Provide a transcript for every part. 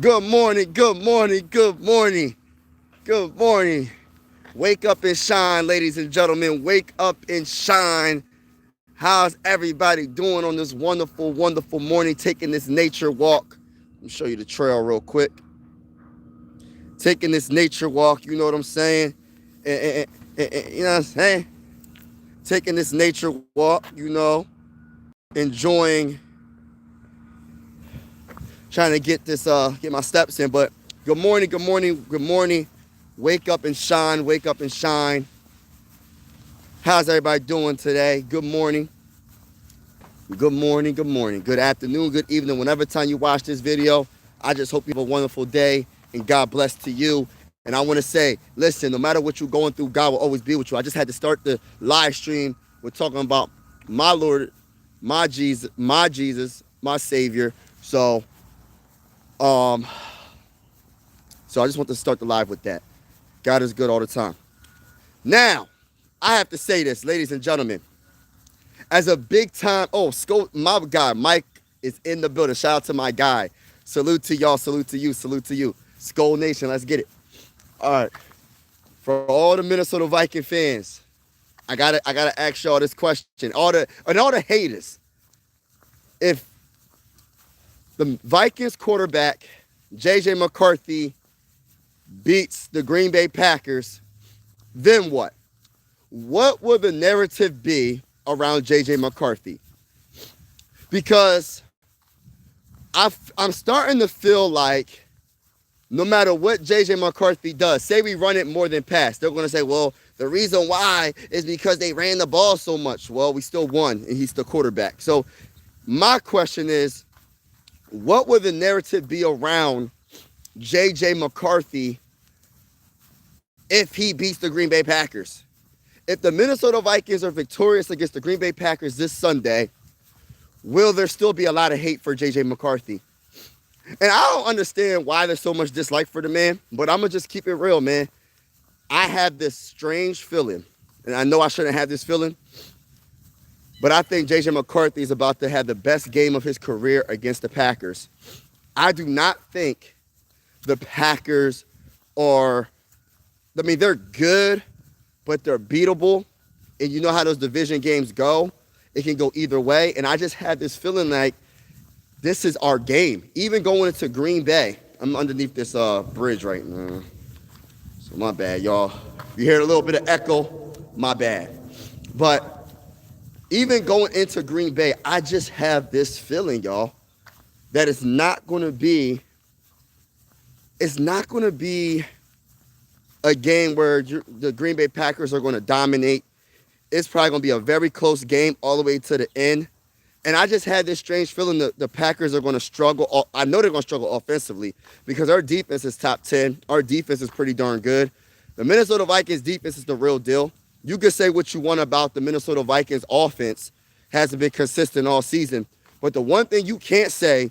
Good morning, good morning, good morning, good morning. Wake up and shine, ladies and gentlemen. Wake up and shine. How's everybody doing on this wonderful, wonderful morning? Taking this nature walk. Let me show you the trail real quick. Taking this nature walk, you know what I'm saying? You know what I'm saying? Taking this nature walk, enjoying, trying to get my steps in. But good morning, good morning, good morning. Wake up and shine, wake up and shine. How's everybody doing today? Good morning. Good morning, good morning. Good afternoon, good evening. Whenever time you watch this video, I just hope you have a wonderful day and God bless to you. And I want to say, listen, no matter what you're going through, God will always be with you. I just had to start the live stream. We're talking about my Lord, my Jesus, my Savior. Um, so I just want to start the live with that. God is good all the time. Now, I have to say this, ladies and gentlemen. As a big time, my guy, Mike is in the building. Shout out to my guy. Salute to y'all, salute to you, salute to you. Skull Nation, let's get it. All right. For all the Minnesota Viking fans, I gotta ask y'all this question. All the haters. If the Vikings quarterback, JJ McCarthy, beats the Green Bay Packers, then what? What will the narrative be around JJ McCarthy? Because I'm starting to feel like no matter what JJ McCarthy does, say we run it more than pass, they're going to say, well, the reason why is because they ran the ball so much. Well, we still won, and he's the quarterback. So my question is, what would the narrative be around JJ McCarthy if he beats the Green Bay Packers? If the Minnesota Vikings are victorious against the Green Bay Packers this Sunday, will there still be a lot of hate for JJ McCarthy? And I don't understand why there's so much dislike for the man, but I'm going to just keep it real, man. I have this strange feeling, and I know I shouldn't have this feeling, but I think JJ McCarthy is about to have the best game of his career against the Packers. I do not think the Packers they're good, but they're beatable. And you know how those division games go. It can go either way. And I just had this feeling like this is our game. Even going into Green Bay. I'm underneath this bridge right now. So my bad, y'all. If you hear a little bit of echo, my bad. But even going into Green Bay, I just have this feeling, y'all, that it's not going to be a game where the Green Bay Packers are going to dominate. It's probably going to be a very close game all the way to the end. And I just had this strange feeling that the Packers are going to struggle. I know they're going to struggle offensively because our defense is top 10. Our defense is pretty darn good. The Minnesota Vikings defense is the real deal. You could say what you want about the Minnesota Vikings offense. Hasn't been consistent all season. But the one thing you can't say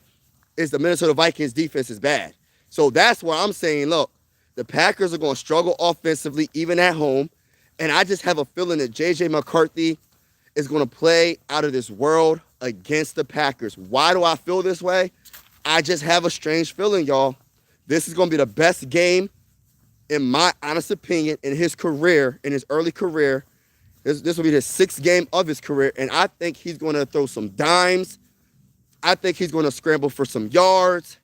is the Minnesota Vikings defense is bad. So that's why I'm saying, look, the Packers are going to struggle offensively, even at home. And I just have a feeling that JJ McCarthy is going to play out of this world against the Packers. Why do I feel this way? I just have a strange feeling, y'all. This is going to be the best game, in my honest opinion, in his career, in his early career. This will be the sixth game of his career. And I think he's going to throw some dimes. I think he's going to scramble for some yards.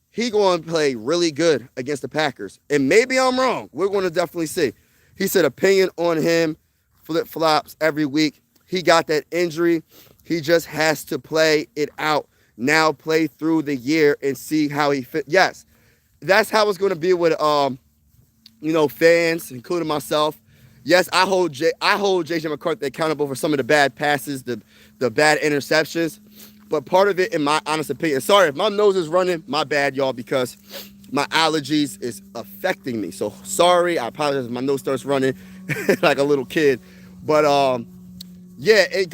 He's going to play really good against the Packers. And maybe I'm wrong. We're going to definitely see. He said opinion on him, flip-flops every week. He got that injury. He just has to play it out. Now play through the year and see how he fit. Yes, that's how it's going to be with fans, including myself. Yes, I hold JJ McCarthy accountable for some of the bad passes, the bad interceptions. But part of it, in my honest opinion, sorry if my nose is running, my bad, y'all, because my allergies is affecting me. So sorry, I apologize if my nose starts running like a little kid. But yeah, it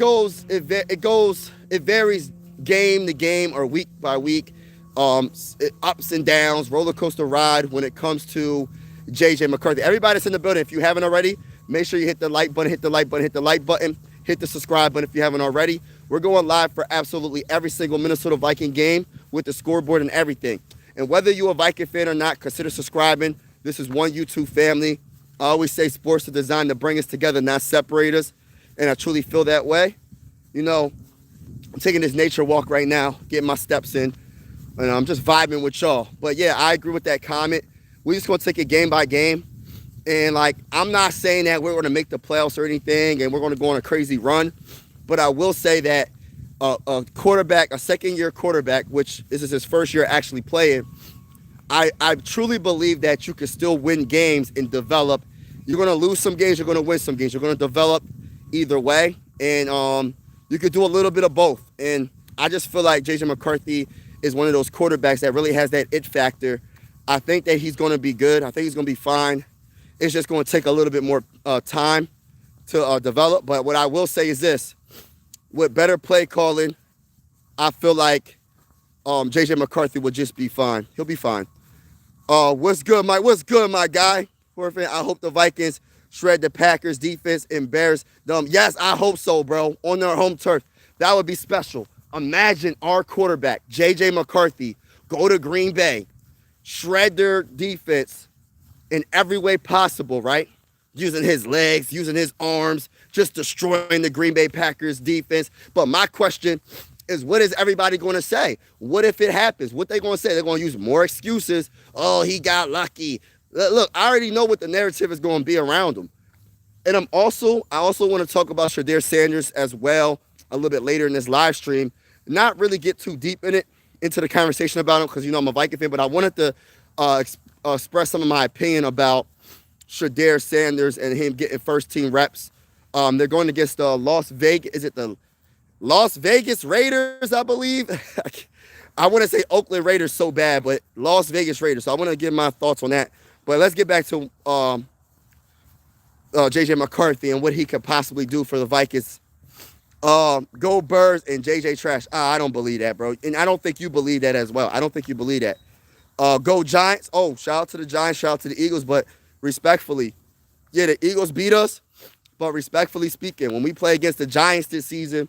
varies game to game or week by week. Ups and downs, roller coaster ride when it comes to JJ McCarthy. Everybody that's in the building, if you haven't already, make sure you hit the like button, hit the like button, hit the like button, hit the subscribe button if you haven't already. We're going live for absolutely every single Minnesota Viking game with the scoreboard and everything. And whether you're a Viking fan or not, consider subscribing. This is one YouTube family. I always say sports are designed to bring us together, not separate us. And I truly feel that way. You know, I'm taking this nature walk right now, getting my steps in, and I'm just vibing with y'all. But yeah, I agree with that comment. We're just going to take it game by game. And like, I'm not saying that we're going to make the playoffs or anything and we're going to go on a crazy run. But I will say that a quarterback, a second-year quarterback, which this is his first year actually playing, I truly believe that you can still win games and develop. You're going to lose some games. You're going to win some games. You're going to develop either way. And you could do a little bit of both. And I just feel like J.J. McCarthy is one of those quarterbacks that really has that it factor. I think that he's going to be good. I think he's going to be fine. It's just going to take a little bit more time to develop. But what I will say is this. With better play calling, I feel like J.J. McCarthy will just be fine. He'll be fine. What's good, Mike? What's good, my guy? I hope the Vikings shred the Packers defense, embarrass them. Yes, I hope so, bro. On their home turf. That would be special. Imagine our quarterback, J.J. McCarthy, go to Green Bay, shred their defense in every way possible, right? Using his legs, using his arms, just destroying the Green Bay Packers defense. But my question is, what is everybody going to say? What if it happens? What they going to say? They're going to use more excuses. Oh, he got lucky. Look, I already know what the narrative is going to be around him. And I also want to talk about Shedeur Sanders as well a little bit later in this live stream. Not really get too deep into the conversation about him because, you know, I'm a Viking fan, but I wanted to express some of my opinion about Shedeur Sanders and him getting first-team reps. They're going against the Las Vegas. Is it the Las Vegas Raiders, I believe? I want to say Oakland Raiders so bad, but Las Vegas Raiders. So I want to give my thoughts on that. But let's get back to J.J. McCarthy and what he could possibly do for the Vikings. Go Birds and J.J. Trash. I don't believe that, bro. And I don't think you believe that as well. I don't think you believe that. Go Giants. Oh, shout out to the Giants. Shout out to the Eagles. But respectfully, yeah, the Eagles beat us. But respectfully speaking, when we play against the Giants this season,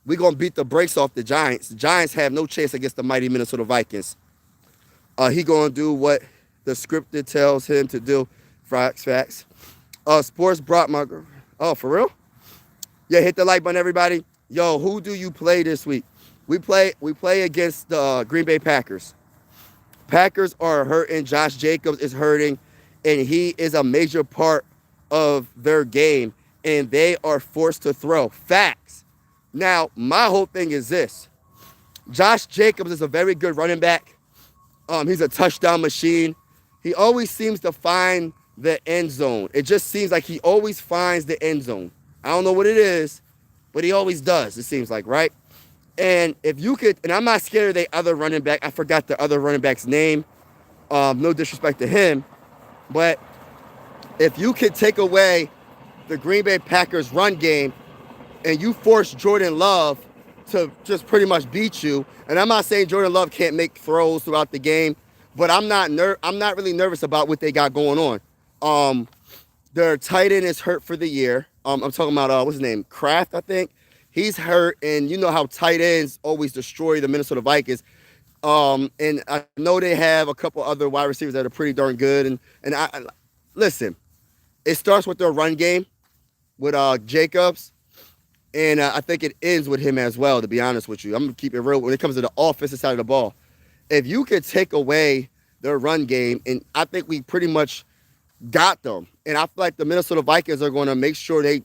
we're going to beat the brakes off the Giants. The Giants have no chance against the mighty Minnesota Vikings. He going to do what the scripted tells him to do. Facts. Sports brought my... Oh, for real? Yeah, hit the like button, everybody. Yo, who do you play this week? We play against the Green Bay Packers. Packers are hurting. Josh Jacobs is hurting. And he is a major part of their game. And they are forced to throw. Facts. Now, my whole thing is this. Josh Jacobs is a very good running back. He's a touchdown machine. He always seems to find the end zone. It just seems like he always finds the end zone. I don't know what it is, but he always does, it seems like, right? And if you could, and I'm not scared of the other running back. I forgot the other running back's name. No disrespect to him. But if you could take away the Green Bay Packers run game and you force Jordan Love to just pretty much beat you, and I'm not saying Jordan Love can't make throws throughout the game, but I'm not really nervous about what they got going on. Their tight end is hurt for the year. I'm talking about, what's his name? Kraft, I think. He's hurt, and you know how tight ends always destroy the Minnesota Vikings. And I know they have a couple other wide receivers that are pretty darn good. And I listen, it starts with their run game with Jacobs, and I think it ends with him as well, to be honest with you. I'm going to keep it real when it comes to the offensive side of the ball. If you could take away their run game, and I think we pretty much got them. And I feel like the Minnesota Vikings are going to make sure they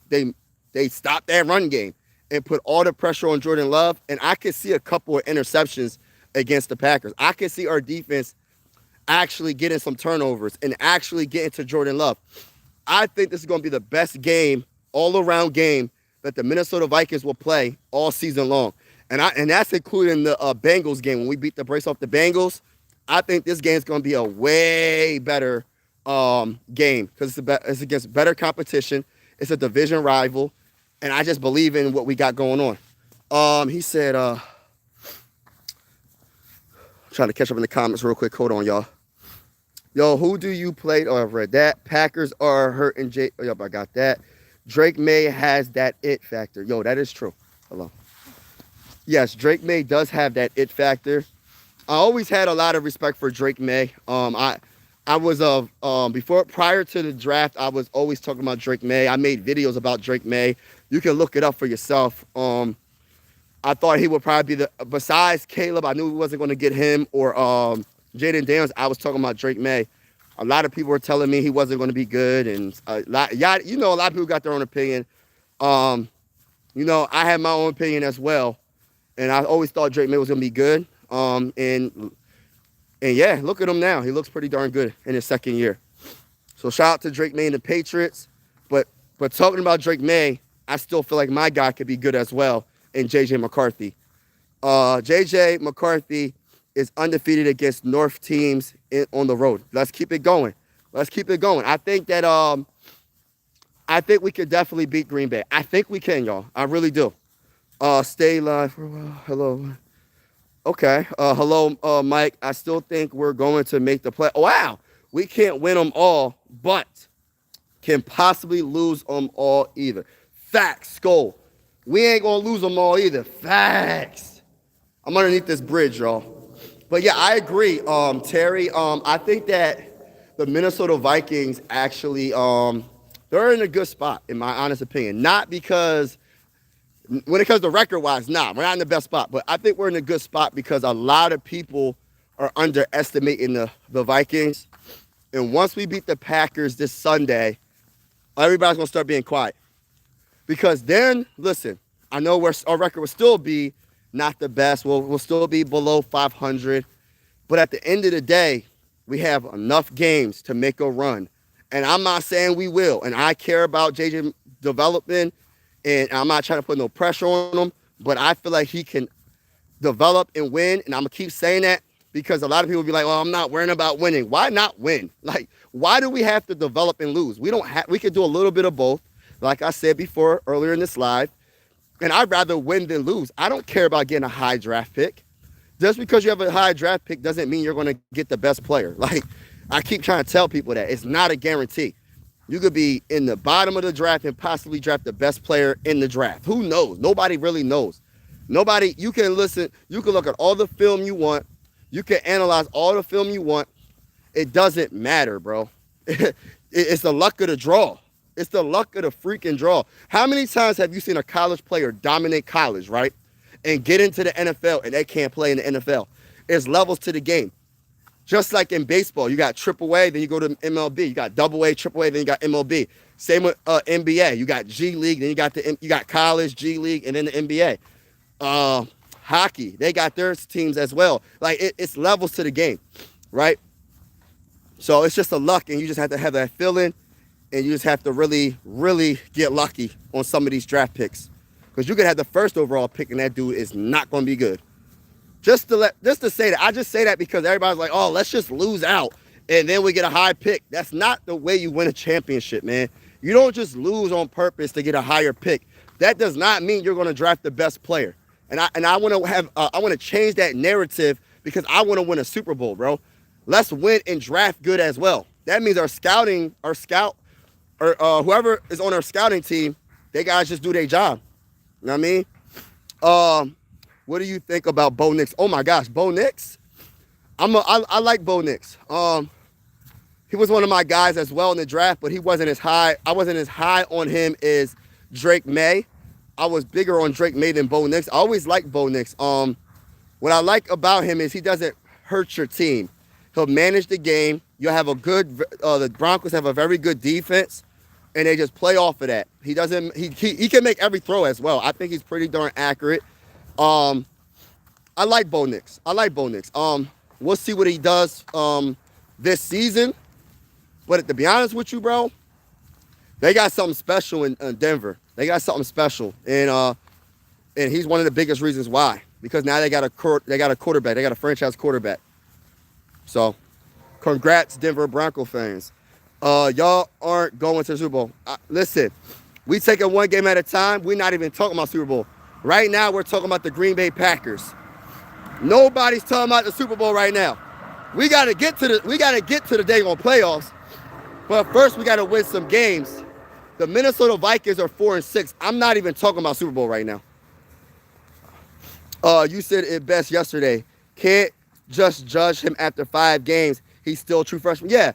stop that run game and put all the pressure on Jordan Love. And I could see a couple of interceptions against the Packers. I could see our defense actually getting some turnovers and actually getting to Jordan Love. I think this is going to be the best game, all-around game, that the Minnesota Vikings will play all season long. And that's including the Bengals game. When we beat the brakes off the Bengals, I think this game is going to be a way better game because it's against better competition. It's a division rival, and I just believe in what we got going on. He said, trying to catch up in the comments real quick. Hold on, y'all. Yo, who do you play? Oh, I've read that. Packers are hurting. Yep, I got that. Drake May has that it factor. Yo, that is true. Hello. Yes, Drake May does have that it factor. I always had a lot of respect for Drake May. I was prior to the draft, I was always talking about Drake May. I made videos about Drake May. You can look it up for yourself. I thought he would probably be besides Caleb, I knew we wasn't going to get him or Jaden Daniels. I was talking about Drake May. A lot of people were telling me he wasn't going to be good, and a lot of people got their own opinion. Um, I had my own opinion as well, and I always thought Drake May was going to be good. And yeah, look at him now. He looks pretty darn good in his second year. So shout out to Drake May and the Patriots. But talking about Drake May, I still feel like my guy could be good as well in J.J. McCarthy. J.J. McCarthy is undefeated against North teams on the road. Let's keep it going. I think that I think we could definitely beat Green Bay. I think we can, y'all. I really do. Stay live for a while. Hello. Okay. Hello, Mike. I still think we're going to make the play. Wow. We can't win them all, but can possibly lose them all either. Facts, Skull. We ain't going to lose them all either. Facts. I'm underneath this bridge, y'all. But yeah, I agree, Terry. I think that the Minnesota Vikings actually, they're in a good spot, in my honest opinion. Not because, when it comes to record-wise, we're not in the best spot. But I think we're in a good spot because a lot of people are underestimating the Vikings. And once we beat the Packers this Sunday, everybody's going to start being quiet. Because then, listen, I know our record will still be not the best. We'll still be below 500. But at the end of the day, we have enough games to make a run. And I'm not saying we will. And I care about JJ development. And I'm not trying to put no pressure on him. But I feel like he can develop and win. And I'm going to keep saying that because a lot of people will be like, well, I'm not worrying about winning. Why not win? Like, why do we have to develop and lose? We could do a little bit of both. Like I said before earlier in this live. And I'd rather win than lose. I don't care about getting a high draft pick. Just because you have a high draft pick doesn't mean you're going to get the best player. Like, I keep trying to tell people that. It's not a guarantee. You could be in the bottom of the draft and possibly draft the best player in the draft. Who knows? Nobody really knows. You can listen. You can look at all the film you want. You can analyze all the film you want. It doesn't matter, bro. It's the luck of the draw. It's the luck of the freaking draw. How many times have you seen a college player dominate college, right? And get into the NFL and they can't play in the NFL? There's levels to the game. Just like in baseball, you got AAA, then you go to MLB. You got AA, AAA, then you got MLB. Same with NBA. You got G League, then you got college, G League, and then the NBA. Hockey, they got their teams as well. Like it's levels to the game, right? So it's just a luck, and you just have to have that feeling. And you just have to really, really get lucky on some of these draft picks. Because you could have the first overall pick and that dude is not going to be good. Just to say that. I just say that because everybody's like, oh, let's just lose out. And then we get a high pick. That's not the way you win a championship, man. You don't just lose on purpose to get a higher pick. That does not mean you're going to draft the best player. And I want to change that narrative because I want to win a Super Bowl, bro. Let's win and draft good as well. That means our scout, or whoever is on our scouting team, they guys just do their job. You know what I mean? What do you think about Bo Nix? Oh my gosh, Bo Nix? I like Bo Nix. He was one of my guys as well in the draft, but he wasn't as high. I wasn't as high on him as Drake May. I was bigger on Drake May than Bo Nix. I always liked Bo Nix. What I like about him is he doesn't hurt your team. He'll manage the game. You'll have the Broncos have a very good defense. And they just play off of that. He can make every throw as well. I think he's pretty darn accurate. I like Bo Nix. We'll see what he does this season. But to be honest with you, bro, they got something special in Denver. They got something special. And he's one of the biggest reasons why. Because now they got a quarterback. They got a franchise quarterback. So, congrats, Denver Bronco fans. Y'all aren't going to the Super Bowl. Listen, we take it one game at a time. We're not even talking about Super Bowl. Right now, we're talking about the Green Bay Packers. Nobody's talking about the Super Bowl right now. We gotta get to the daggone playoffs. But first, we gotta win some games. The Minnesota Vikings are 4-6. I'm not even talking about Super Bowl right now. You said it best yesterday. Can't just judge him after 5 games. He's still a true freshman. Yeah,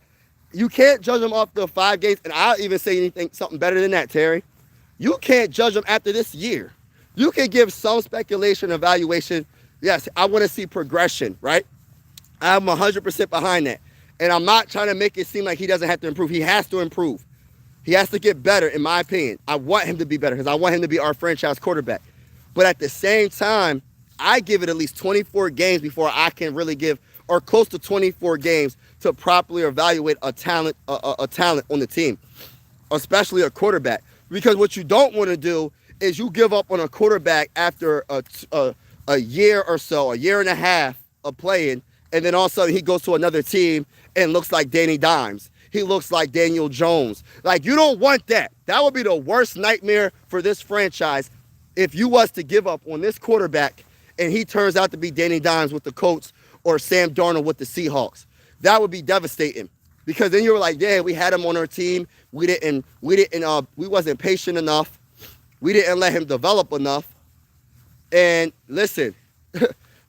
you can't judge him off the 5 games. And I'll even say something better than that, Terry. You can't judge him after this year. You can give some speculation, evaluation. Yes, I want to see progression, right? I'm 100% behind that. And I'm not trying to make it seem like he doesn't have to improve. He has to improve. He has to get better, in my opinion. I want him to be better because I want him to be our franchise quarterback. But at the same time, I give it at least 24 games before I can really give, or close to 24 games to properly evaluate a talent on the team, especially a quarterback. Because what you don't want to do is you give up on a quarterback after a year or so, a year and a half of playing, and then all of a sudden he goes to another team and looks like Danny Dimes. He looks like Daniel Jones. Like, you don't want that. That would be the worst nightmare for this franchise if you was to give up on this quarterback and he turns out to be Danny Dimes with the Colts or Sam Darnold with the Seahawks. That would be devastating because then you were like, yeah, we had him on our team. We wasn't patient enough. We didn't let him develop enough. And listen,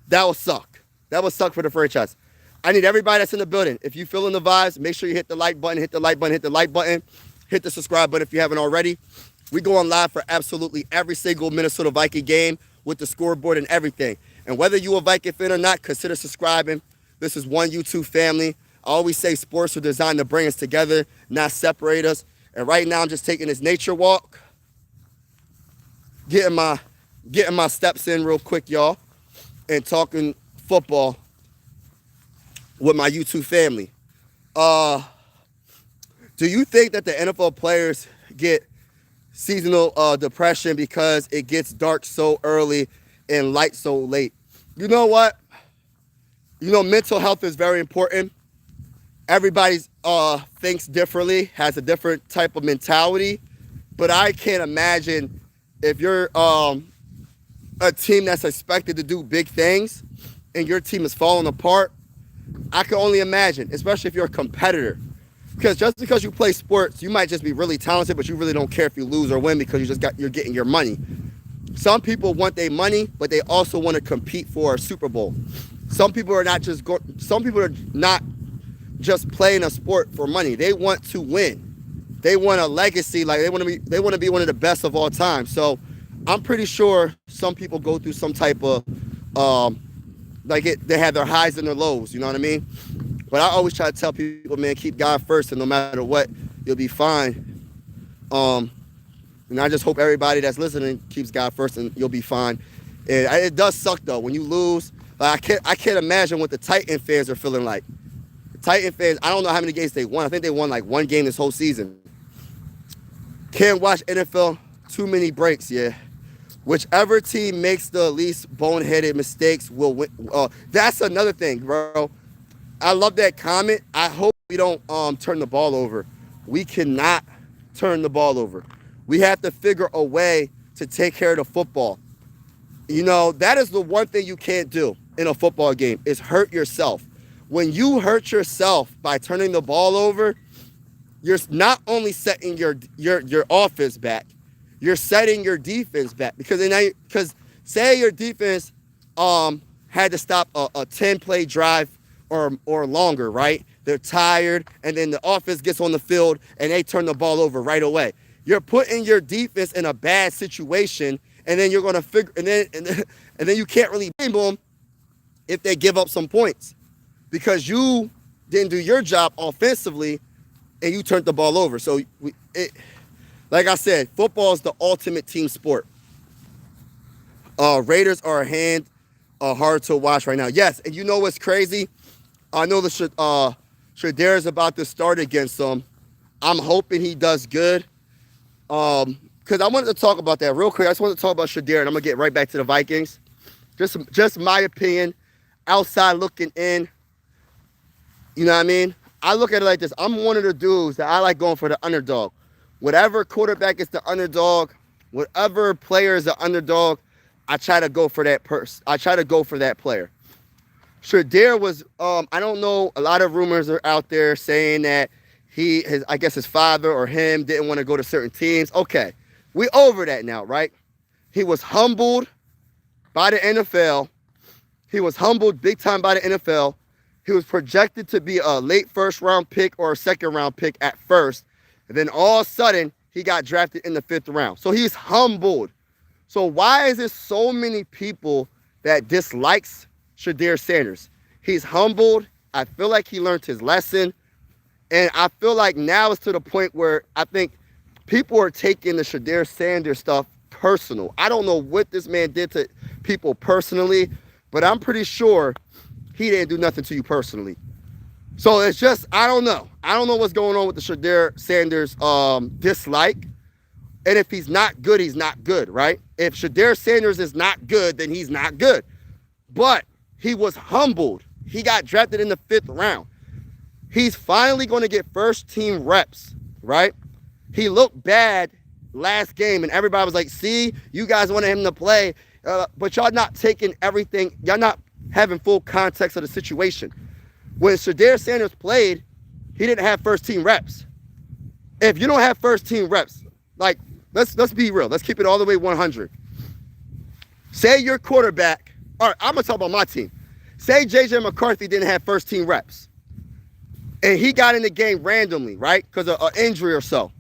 that would suck. That would suck for the franchise. I need everybody that's in the building. If you feeling the vibes, make sure you hit the like button, hit the like button, hit the like button, hit the subscribe button if you haven't already. We go on live for absolutely every single Minnesota Viking game with the scoreboard and everything. And whether you a Viking fan or not, consider subscribing. This is one YouTube family. I always say sports are designed to bring us together, not separate us. And right now I'm just taking this nature walk, getting my steps in real quick, y'all, and talking football with my YouTube family. Do you think that the NFL players get seasonal depression because it gets dark so early and light so late? You know what? Mental health is very important. Everybody thinks differently, has a different type of mentality. But I can't imagine if you're a team that's expected to do big things and your team is falling apart. I can only imagine, especially if you're a competitor. Because just because you play sports, you might just be really talented, but you really don't care if you lose or win because you're getting your money. Some people want their money, but they also want to compete for a Super Bowl. Some people are not just playing a sport for money. They want to win. They want a legacy, like they want to be one of the best of all time. So I'm pretty sure some people go through some type of they have their highs and their lows, you know what I mean? But I always try to tell people, man, keep God first, and no matter what, you'll be fine. And I just hope everybody that's listening keeps God first, and you'll be fine. And it does suck though when you lose. Like, I can't imagine what the Titan fans are feeling like. The Titan fans, I don't know how many games they won. I think they won like one game this whole season. Can't watch NFL. Too many breaks, yeah. Whichever team makes the least boneheaded mistakes will win. That's another thing, bro. I love that comment. I hope we don't turn the ball over. We cannot turn the ball over. We have to figure a way to take care of the football. That is the one thing you can't do in a football game is hurt yourself. When you hurt yourself by turning the ball over, you're not only setting your offense back, you're setting your defense back. Because say your defense had to stop a 10-play drive or longer, right? They're tired, and then the offense gets on the field and they turn the ball over right away. You're putting your defense in a bad situation, and then you're going to figure, and then you can't really blame them if they give up some points because you didn't do your job offensively and you turned the ball over. So like I said, football is the ultimate team sport. Raiders are hard to watch right now. Yes, and you know what's crazy? I know the Shedeur is about to start against them. I'm hoping he does good. Because I wanted to talk about that real quick. I just wanted to talk about Shedeur, and I'm going to get right back to the Vikings. Just my opinion, outside looking in. You know what I mean? I look at it like this. I'm one of the dudes that I like going for the underdog. Whatever quarterback is the underdog, whatever player is the underdog, I try to go for that person. I try to go for that player. Shedeur was, I don't know, a lot of rumors are out there saying that I guess his father or him didn't want to go to certain teams. Okay, we over that now, right? He was humbled by the NFL. He was humbled big time by the NFL. He was projected to be a late first-round pick or a second-round pick at first. And then all of a sudden, he got drafted in the 5th round. So he's humbled. So why is there so many people that dislikes Shedeur Sanders? He's humbled. I feel like he learned his lesson. And I feel like now it's to the point where I think people are taking the Shedeur Sanders stuff personal. I don't know what this man did to people personally, but I'm pretty sure he didn't do nothing to you personally. So it's just, I don't know. I don't know what's going on with the Shedeur Sanders dislike. And if he's not good, he's not good, right? If Shedeur Sanders is not good, then he's not good. But he was humbled. He got drafted in the 5th round. He's finally going to get first-team reps, right? He looked bad last game, and everybody was like, see, you guys wanted him to play, but y'all not taking everything. Y'all not having full context of the situation. When Shedeur Sanders played, he didn't have first-team reps. If you don't have first-team reps, like, let's be real. Let's keep it all the way 100. Say your quarterback, all right, I'm going to talk about my team. Say J.J. McCarthy didn't have first-team reps. And he got in the game randomly, right? Because of an injury or so.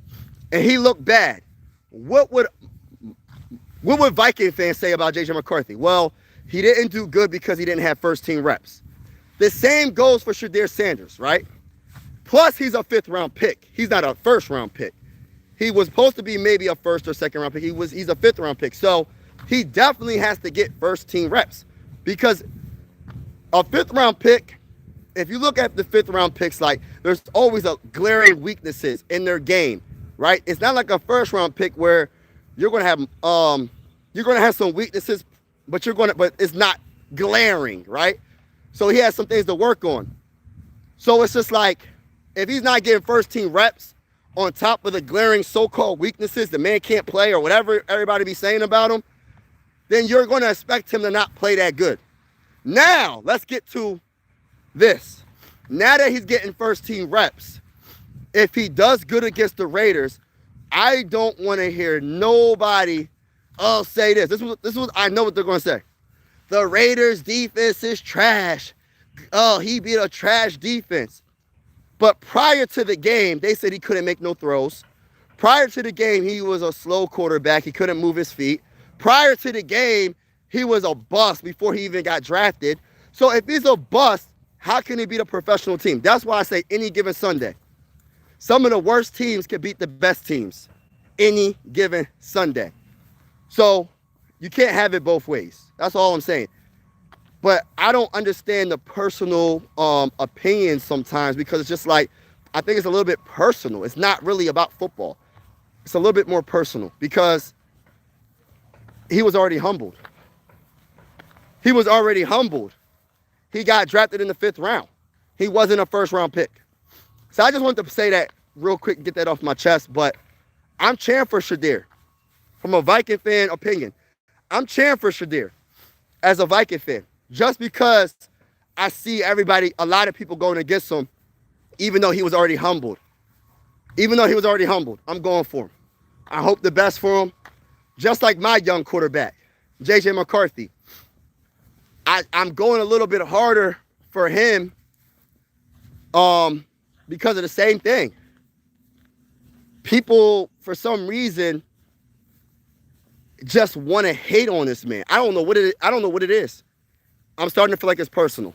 And he looked bad. What would Viking fans say about J.J. McCarthy? Well, he didn't do good because he didn't have first-team reps. The same goes for Shedeur Sanders, right? Plus, he's a 5th-round pick. He's not a first-round pick. He was supposed to be maybe a first or second-round pick. He's a 5th-round pick. So he definitely has to get first-team reps because a 5th-round pick, if you look at the 5th-round picks, like there's always a glaring weaknesses in their game, right? It's not like a first-round pick where you're gonna have some weaknesses, but it's not glaring, right? So he has some things to work on. So it's just like if he's not getting first-team reps on top of the glaring so-called weaknesses, the man can't play or whatever everybody be saying about him, then you're going to expect him to not play that good. Now, let's get to this. Now that he's getting first-team reps, if he does good against the Raiders, I don't want to hear nobody say this. This was I know what they're going to say. The Raiders' defense is trash. Oh, he beat a trash defense. But prior to the game, they said he couldn't make no throws. Prior to the game, he was a slow quarterback. He couldn't move his feet. Prior to the game, he was a bust before he even got drafted. So if he's a bust, how can he beat a professional team? That's why I say any given Sunday. Some of the worst teams can beat the best teams any given Sunday. So you can't have it both ways. That's all I'm saying. But I don't understand the personal opinions sometimes because it's just like, I think it's a little bit personal. It's not really about football. It's a little bit more personal because he was already humbled. He was already humbled. He got drafted in the 5th round. He wasn't a first-round pick. So I just wanted to say that real quick and get that off my chest. But I'm cheering for Shedeur. From a Viking fan opinion, I'm cheering for Shedeur as a Viking fan. Just because I see a lot of people going against him, even though he was already humbled. Even though he was already humbled, I'm going for him. I hope the best for him. Just like my young quarterback, J.J. McCarthy. I'm going a little bit harder for him because of the same thing. People, for some reason, just want to hate on this man. I don't know what it is. I'm starting to feel like it's personal.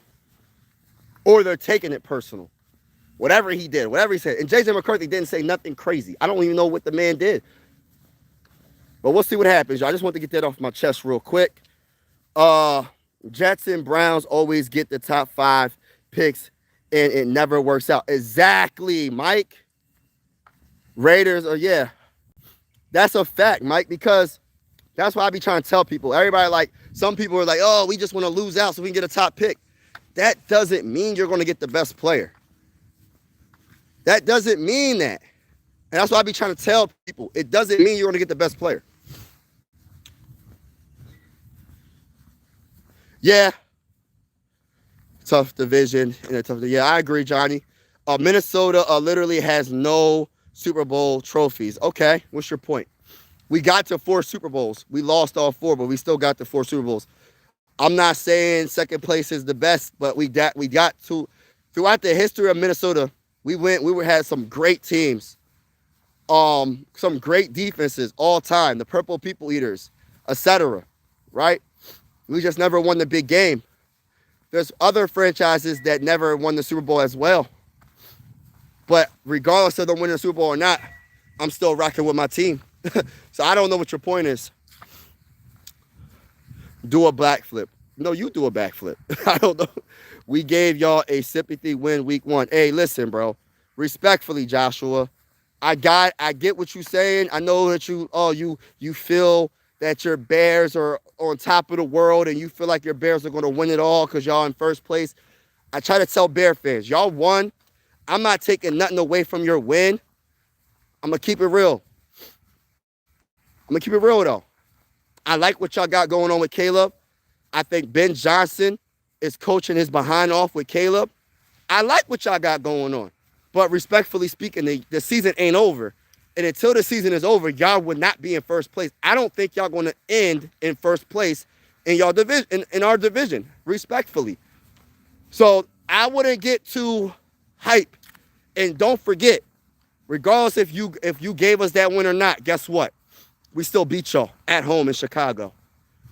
Or they're taking it personal. Whatever he did, whatever he said. And J.J. McCarthy didn't say nothing crazy. I don't even know what the man did. But we'll see what happens. I just want to get that off my chest real quick. Jets and Browns always get the top 5 picks, and it never works out. Exactly, Mike. Raiders, yeah. That's a fact, Mike, because that's why I be trying to tell people. Everybody, some people are like, oh, we just want to lose out so we can get a top pick. That doesn't mean you're going to get the best player. That doesn't mean that. And that's why I be trying to tell people. It doesn't mean you're going to get the best player. Yeah. Tough division. Yeah, I agree, Johnny. Minnesota literally has no Super Bowl trophies. Okay, what's your point? We got to 4 Super Bowls. We lost all 4, but we still got to 4 Super Bowls. I'm not saying second place is the best, but we got to throughout the history of Minnesota, we had some great teams, some great defenses all time, the Purple People Eaters, etc. Right? We just never won the big game. There's other franchises that never won the Super Bowl as well. But regardless of them winning the Super Bowl or not, I'm still rocking with my team. So I don't know what your point is. Do a backflip. No, you do a backflip. I don't know. We gave y'all a sympathy win week 1. Hey, listen, bro. Respectfully, Joshua. I get what you're saying. I know that you feel that your Bears are on top of the world and you feel like your Bears are going to win it all because y'all in first place. I try to tell Bear fans, y'all won. I'm not taking nothing away from your win. I'm going to keep it real. Though. I like what y'all got going on with Caleb. I think Ben Johnson is coaching his behind off with Caleb. I like what y'all got going on. But respectfully speaking, the season ain't over. And until the season is over, y'all would not be in first place. I don't think y'all going to end in first place in y'all division, in our division, respectfully. So I wouldn't get too hype. And don't forget, regardless if you gave us that win or not, guess what? We still beat y'all at home in Chicago.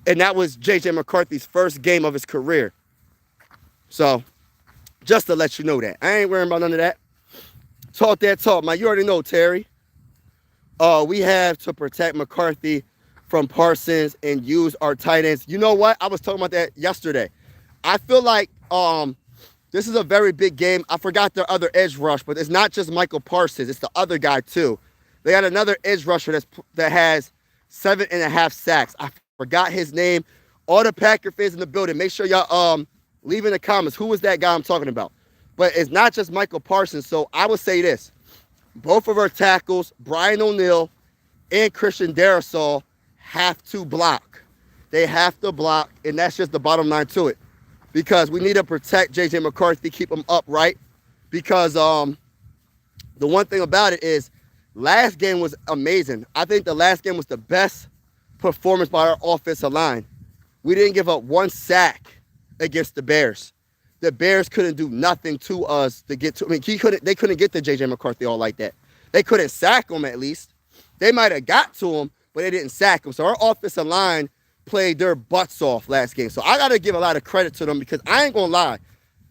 And that was J.J. McCarthy's first game of his career. So just to let you know that. I ain't worrying about none of that. Talk that talk, man. You already know, Terry. We have to protect McCarthy from Parsons and use our tight ends. You know what? I was talking about that yesterday. I feel like this is a very big game. I forgot their other edge rush, but it's not just Michael Parsons. It's the other guy, too. They got another edge rusher that has 7.5 sacks. I forgot his name. All the Packer fans in the building, make sure y'all leave in the comments who was that guy I'm talking about. But it's not just Michael Parsons. So I would say this. Both of our tackles, Brian O'Neill and Christian Darrisaw, have to block. They have to block, and that's just the bottom line to it. Because we need to protect J.J. McCarthy, keep him upright. Because the one thing about it is last game was amazing. I think the last game was the best performance by our offensive line. We didn't give up one sack against the Bears. The Bears couldn't do nothing to us to get to. I mean, they couldn't get to J.J. McCarthy all like that. They couldn't sack him at least. They might have got to him, but they didn't sack him. So our offensive line played their butts off last game. So I got to give a lot of credit to them because I ain't going to lie.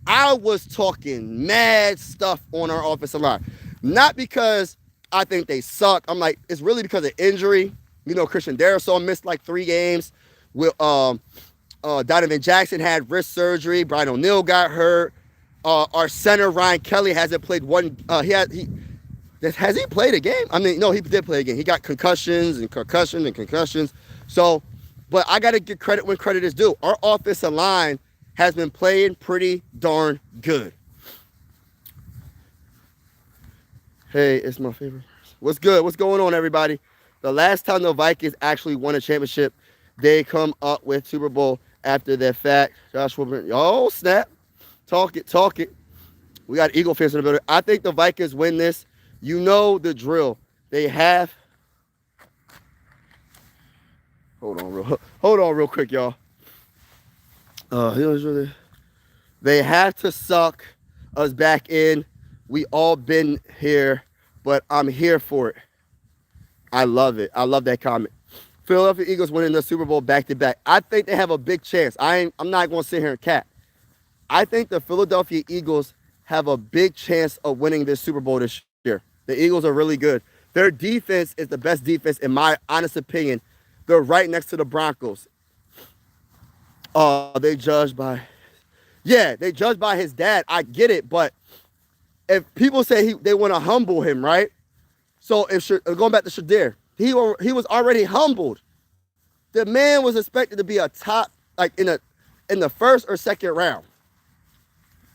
I was talking mad stuff on our offensive line. Not because I think they suck. I'm like, it's really because of injury. You know, Christian Darrisaw missed like 3 games. Donovan Jackson had wrist surgery. Brian O'Neill got hurt. Our center, Ryan Kelly, hasn't played one. Has he played a game? I mean, no, he did play a game. He got concussions. So, but I got to give credit when credit is due. Our offensive line has been playing pretty darn good. Hey, it's my favorite. What's good? What's going on, everybody? The last time the Vikings actually won a championship, they come up with Super Bowl after that fact. Joshua, oh, snap. Talk it. We got Eagle fans in the building. I think the Vikings win this. You know the drill. They have. Hold on real quick, y'all. They have to suck us back in. We all been here, but I'm here for it. I love it. I love that comment. Philadelphia Eagles winning the Super Bowl back-to-back. I think they have a big chance. I'm not going to sit here and cap. I think the Philadelphia Eagles have a big chance of winning this Super Bowl this year. The Eagles are really good. Their defense is the best defense, in my honest opinion. They're right next to the Broncos. They judge by his dad. I get it, but if people say they want to humble him, right? So if going back to Shedeur, he was already humbled. The man was expected to be a top, like in the first or second round,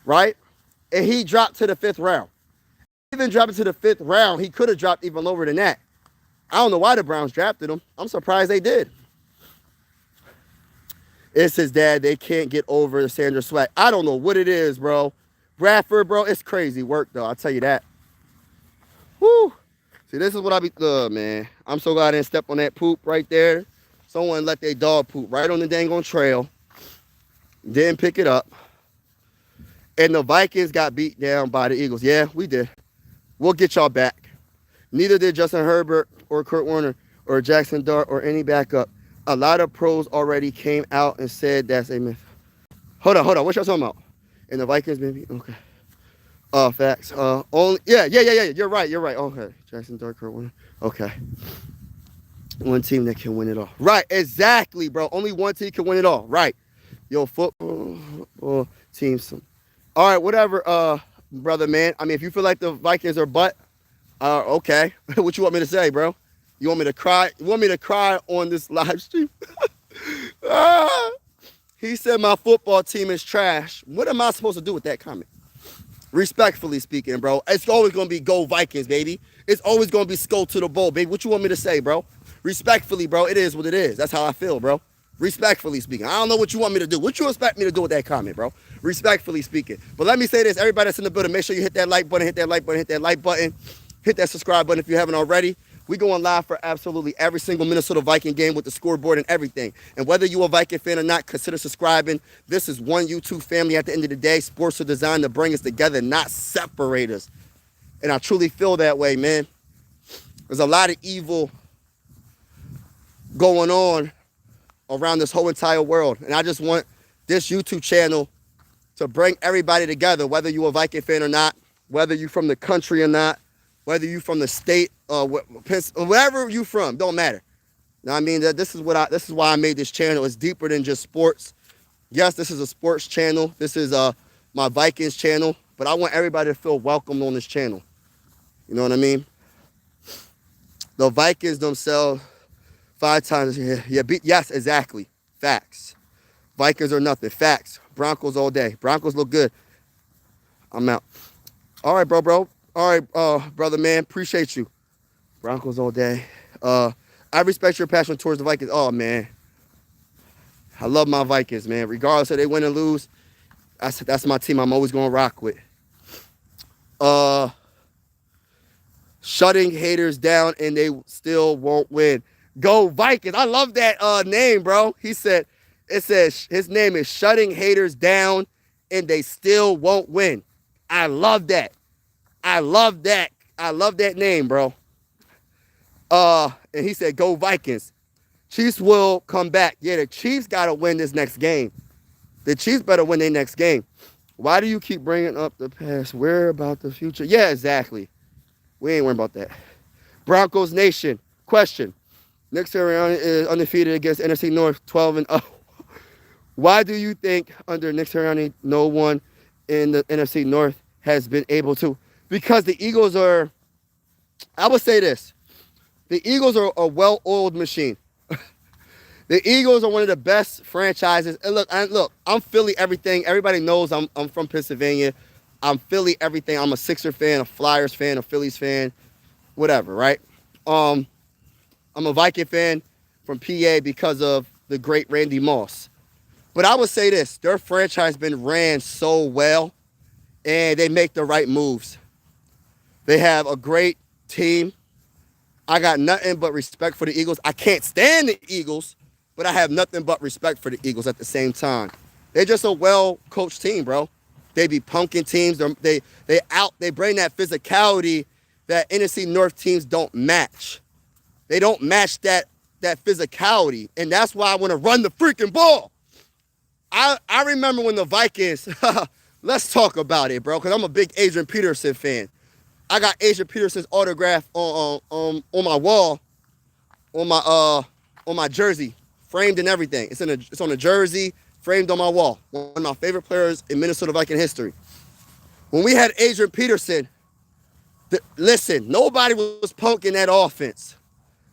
right? And he dropped to the 5th round. Even dropping to the 5th round, he could have dropped even lower than that. I don't know why the Browns drafted him. I'm surprised they did. It's his dad. They can't get over the Sandra Swag. I don't know what it is, bro. Bradford, bro, it's crazy work, though. I'll tell you that. Whew. See, this is what I be, man. I'm so glad I didn't step on that poop right there. Someone let their dog poop right on the dang on trail. Didn't pick it up. And the Vikings got beat down by the Eagles. Yeah, we did. We'll get y'all back. Neither did Justin Herbert or Kurt Warner or Jackson Dart or any backup. A lot of pros already came out and said that's a myth. Hold on. What y'all talking about? And the Vikings, maybe? Okay. Facts. Only. Yeah. You're right. Okay. Jackson Dart, Kurt Warner. Okay. One team that can win it all. Right. Exactly, bro. Only one team can win it all. Right. Yo, football teams. All right. Whatever, brother, man. I mean, if you feel like the Vikings are butt, okay. What you want me to say, bro? You want me to cry? You want me to cry on this live stream? He said my football team is trash. What am I supposed to do with that comment? Respectfully speaking, bro, it's always going to be go Vikings, baby. It's always going to be skull to the bowl, baby. What you want me to say, bro? Respectfully, bro, it is what it is. That's how I feel, bro. Respectfully speaking. I don't know what you want me to do. What you expect me to do with that comment, bro? Respectfully speaking. But let me say this. Everybody that's in the building, make sure you hit that like button, hit that like button, hit that like button. Hit that subscribe button if you haven't already. We going live for absolutely every single Minnesota Viking game with the scoreboard and everything. And whether you're a Viking fan or not, consider subscribing. This is one YouTube family at the end of the day. Sports are designed to bring us together, not separate us. And I truly feel that way, man. There's a lot of evil going on around this whole entire world. And I just want this YouTube channel to bring everybody together, whether you're a Viking fan or not, whether you're from the country or not, whether you from the state, wherever you from, don't matter. Now, I mean, this is why I made this channel. It's deeper than just sports. Yes, this is a sports channel. This is my Vikings channel, but I want everybody to feel welcome on this channel. You know what I mean? The Vikings themselves, 5 times, yes, exactly. Facts. Vikings are nothing. Facts. Broncos all day. Broncos look good. I'm out. All right, bro. All right, brother, man. Appreciate you. Broncos all day. I respect your passion towards the Vikings. Oh, man. I love my Vikings, man. Regardless if they win or lose, that's my team I'm always going to rock with. Shutting haters down and they still won't win. Go Vikings. I love that name, bro. It says his name is Shutting Haters Down and they still won't win. I love that. I love that name, bro. And he said, go Vikings. Chiefs will come back. Yeah, the Chiefs got to win this next game. The Chiefs better win their next game. Why do you keep bringing up the past? Where about the future? Yeah, exactly. We ain't worrying about that. Broncos Nation. Question. Nick Sirianni is undefeated against NFC North 12-0. Why do you think under Nick Sirianni no one in the NFC North has been able to? Because the Eagles are, I would say this. The Eagles are a well-oiled machine. The Eagles are one of the best franchises. And look, I'm Philly everything. Everybody knows I'm from Pennsylvania. I'm Philly everything. I'm a Sixer fan, a Flyers fan, a Phillies fan, whatever, right? I'm a Viking fan from PA because of the great Randy Moss. But I would say this. Their franchise been ran so well, and they make the right moves. They have a great team. I got nothing but respect for the Eagles. I can't stand the Eagles, but I have nothing but respect for the Eagles at the same time. They're just a well-coached team, bro. They be punking teams. They bring that physicality that NFC North teams don't match. They don't match that physicality, and that's why I want to run the freaking ball. I remember when the Vikings, let's talk about it, bro, because I'm a big Adrian Peterson fan. I got Adrian Peterson's autograph on my wall, on my jersey, framed and everything. It's on a jersey, framed on my wall. One of my favorite players in Minnesota Viking history. When we had Adrian Peterson, listen, nobody was punking that offense.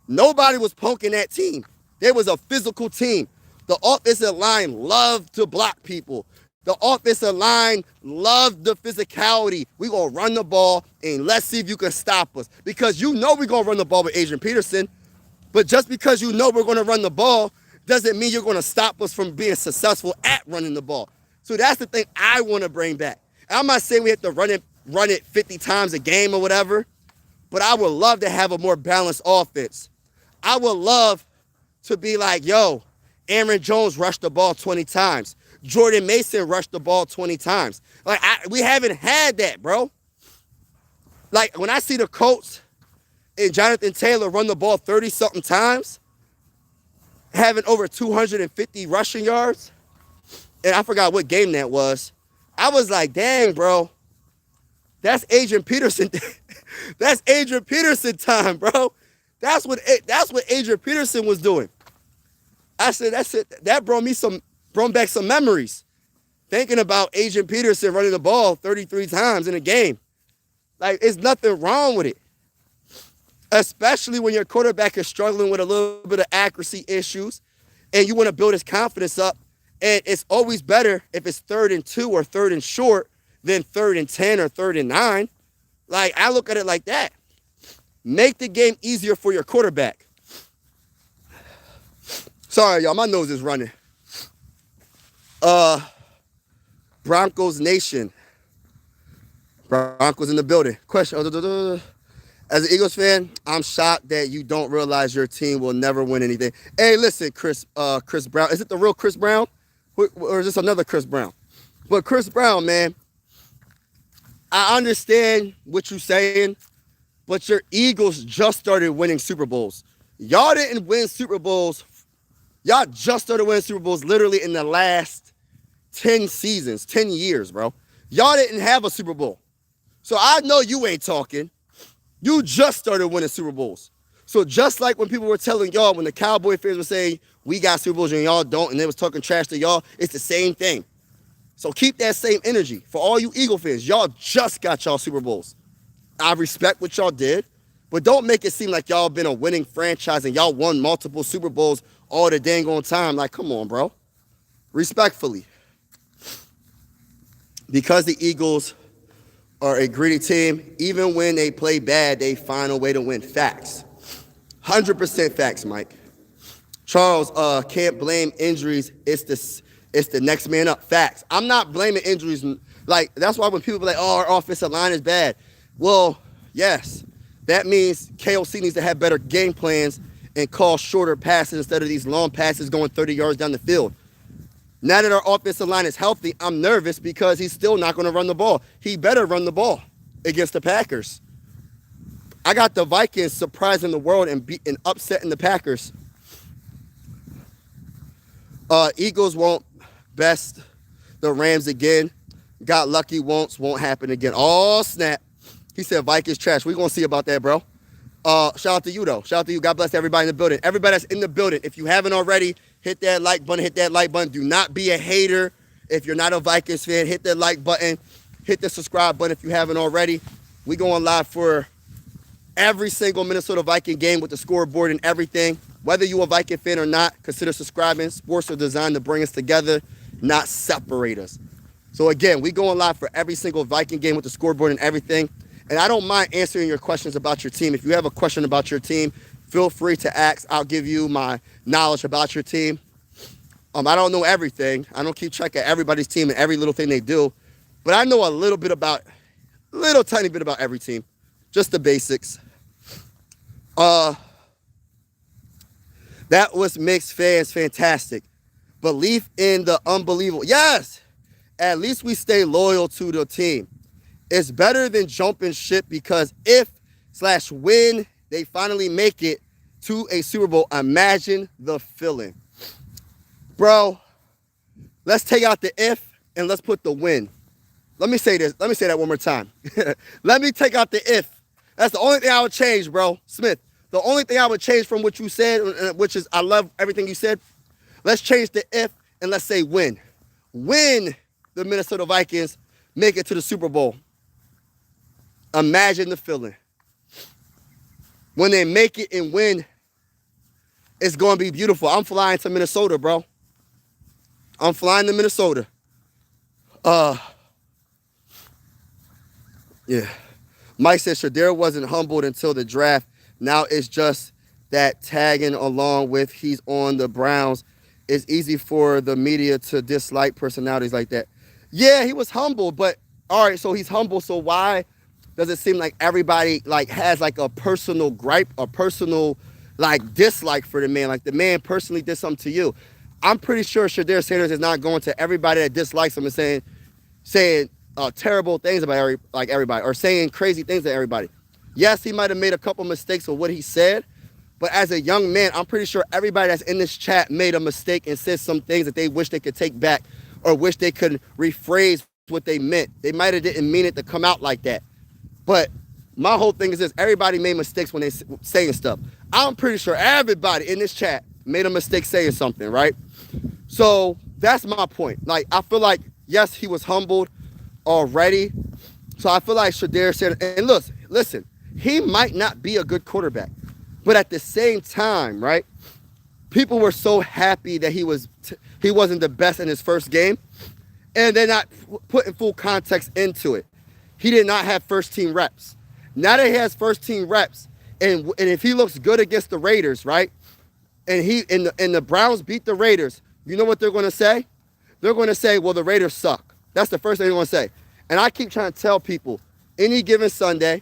Nobody was punking that team. There was a physical team. The offensive line loved to block people. The offensive line loved the physicality. We're going to run the ball, and let's see if you can stop us. Because you know we're going to run the ball with Adrian Peterson. But just because you know we're going to run the ball doesn't mean you're going to stop us from being successful at running the ball. So that's the thing I want to bring back. I'm not saying we have to run it 50 times a game or whatever, but I would love to have a more balanced offense. I would love to be like, yo, Aaron Jones rushed the ball 20 times. Jordan Mason rushed the ball 20 times. Like, we haven't had that, bro. Like, when I see the Colts and Jonathan Taylor run the ball 30-something times, having over 250 rushing yards, and I forgot what game that was, I was like, dang, bro, that's Adrian Peterson. That's Adrian Peterson time, bro. That's what Adrian Peterson was doing. I said, that's it. That brought back some memories. Thinking about Adrian Peterson running the ball 33 times in a game. Like, there's nothing wrong with it. Especially when your quarterback is struggling with a little bit of accuracy issues and you want to build his confidence up. And it's always better if it's 3rd and 2 or 3rd and short than 3rd and 10 or 3rd and 9. Like, I look at it like that. Make the game easier for your quarterback. Sorry, y'all, my nose is running. Broncos Nation. Broncos in the building. Question. As an Eagles fan, I'm shocked that you don't realize your team will never win anything. Hey, listen, Chris Brown. Is it the real Chris Brown? Or is this another Chris Brown? But Chris Brown, man, I understand what you're saying, but your Eagles just started winning Super Bowls. Y'all didn't win Super Bowls. Y'all just started winning Super Bowls literally in the last 10 seasons, 10 years, bro. Y'all didn't have a Super Bowl. So I know you ain't talking. You just started winning Super Bowls. So just like when people were telling y'all, when the Cowboy fans were saying, we got Super Bowls and y'all don't, and they was talking trash to y'all, it's the same thing. So keep that same energy. For all you Eagle fans, y'all just got y'all Super Bowls. I respect what y'all did, but don't make it seem like y'all been a winning franchise and y'all won multiple Super Bowls all the dang on time. Like, come on, bro. Respectfully. Because the Eagles are a greedy team, even when they play bad, they find a way to win. Facts. 100% facts, Mike. Charles, can't blame injuries. It's the next man up. Facts. I'm not blaming injuries. Like, that's why when people be like, oh, our offensive line is bad. Well, yes. That means KOC needs to have better game plans and call shorter passes instead of these long passes going 30 yards down the field. Now that our offensive line is healthy, I'm nervous because he's still not going to run the ball. He better run the ball against the Packers. I got the Vikings surprising the world and upsetting the Packers. Eagles won't best the Rams again. Got lucky won't happen again. Oh, snap. He said Vikings trash. We're going to see about that, bro. Shout out to you, though. Shout out to you. God bless everybody in the building. Everybody that's in the building, if you haven't already, hit that like button. Hit that like button. Do not be a hater. If you're not a Vikings fan, hit that like button. Hit the subscribe button if you haven't already. We going live for every single Minnesota Viking game with the scoreboard and everything. Whether you're a Viking fan or not, consider subscribing. Sports are designed to bring us together, not separate us. So again, we going live for every single Viking game with the scoreboard and everything. And I don't mind answering your questions about your team. If you have a question about your team, feel free to ask. I'll give you my knowledge about your team. I don't know everything. I don't keep track of everybody's team and every little thing they do. But I know a little tiny bit about every team. Just the basics. That was mixed fans fantastic. Belief in the unbelievable. Yes! At least we stay loyal to the team. It's better than jumping ship because if/when they finally make it to a Super Bowl, imagine the feeling. Bro, let's take out the if and let's put the win. Let me say this. Let me say that one more time. Let me take out the if. That's the only thing I would change, bro. Smith, the only thing I would change from what you said, which is I love everything you said. Let's change the if and let's say win. When the Minnesota Vikings make it to the Super Bowl. Imagine the feeling. When they make it and win, it's going to be beautiful. I'm flying to Minnesota, bro. I'm flying to Minnesota. Yeah. Mike said Shedeur wasn't humbled until the draft. Now it's just that tagging along with he's on the Browns. It's easy for the media to dislike personalities like that. Yeah, he was humbled, but all right, so he's humble. So why does it seem like everybody like has like a personal gripe, a personal like dislike for the man? Like the man personally did something to you. I'm pretty sure Shedeur Sanders is not going to everybody that dislikes him and saying terrible things about everybody, or saying crazy things to everybody. Yes, he might have made a couple mistakes with what he said, but as a young man, I'm pretty sure everybody that's in this chat made a mistake and said some things that they wish they could take back, or wish they could rephrase what they meant. They might have didn't mean it to come out like that. But my whole thing is this: everybody made mistakes when they saying stuff. I'm pretty sure everybody in this chat made a mistake saying something, right? So that's my point. Like, I feel like, yes, he was humbled already. So I feel like Shedeur said, and listen, he might not be a good quarterback, but at the same time, right? People were so happy that he wasn't the best in his first game, and they're not putting full context into it. He did not have first team reps. Now that he has first team reps, and if he looks good against the Raiders, right? And the Browns beat the Raiders, you know what they're going to say? They're going to say, well, the Raiders suck. That's the first thing they're going to say. And I keep trying to tell people, any given Sunday,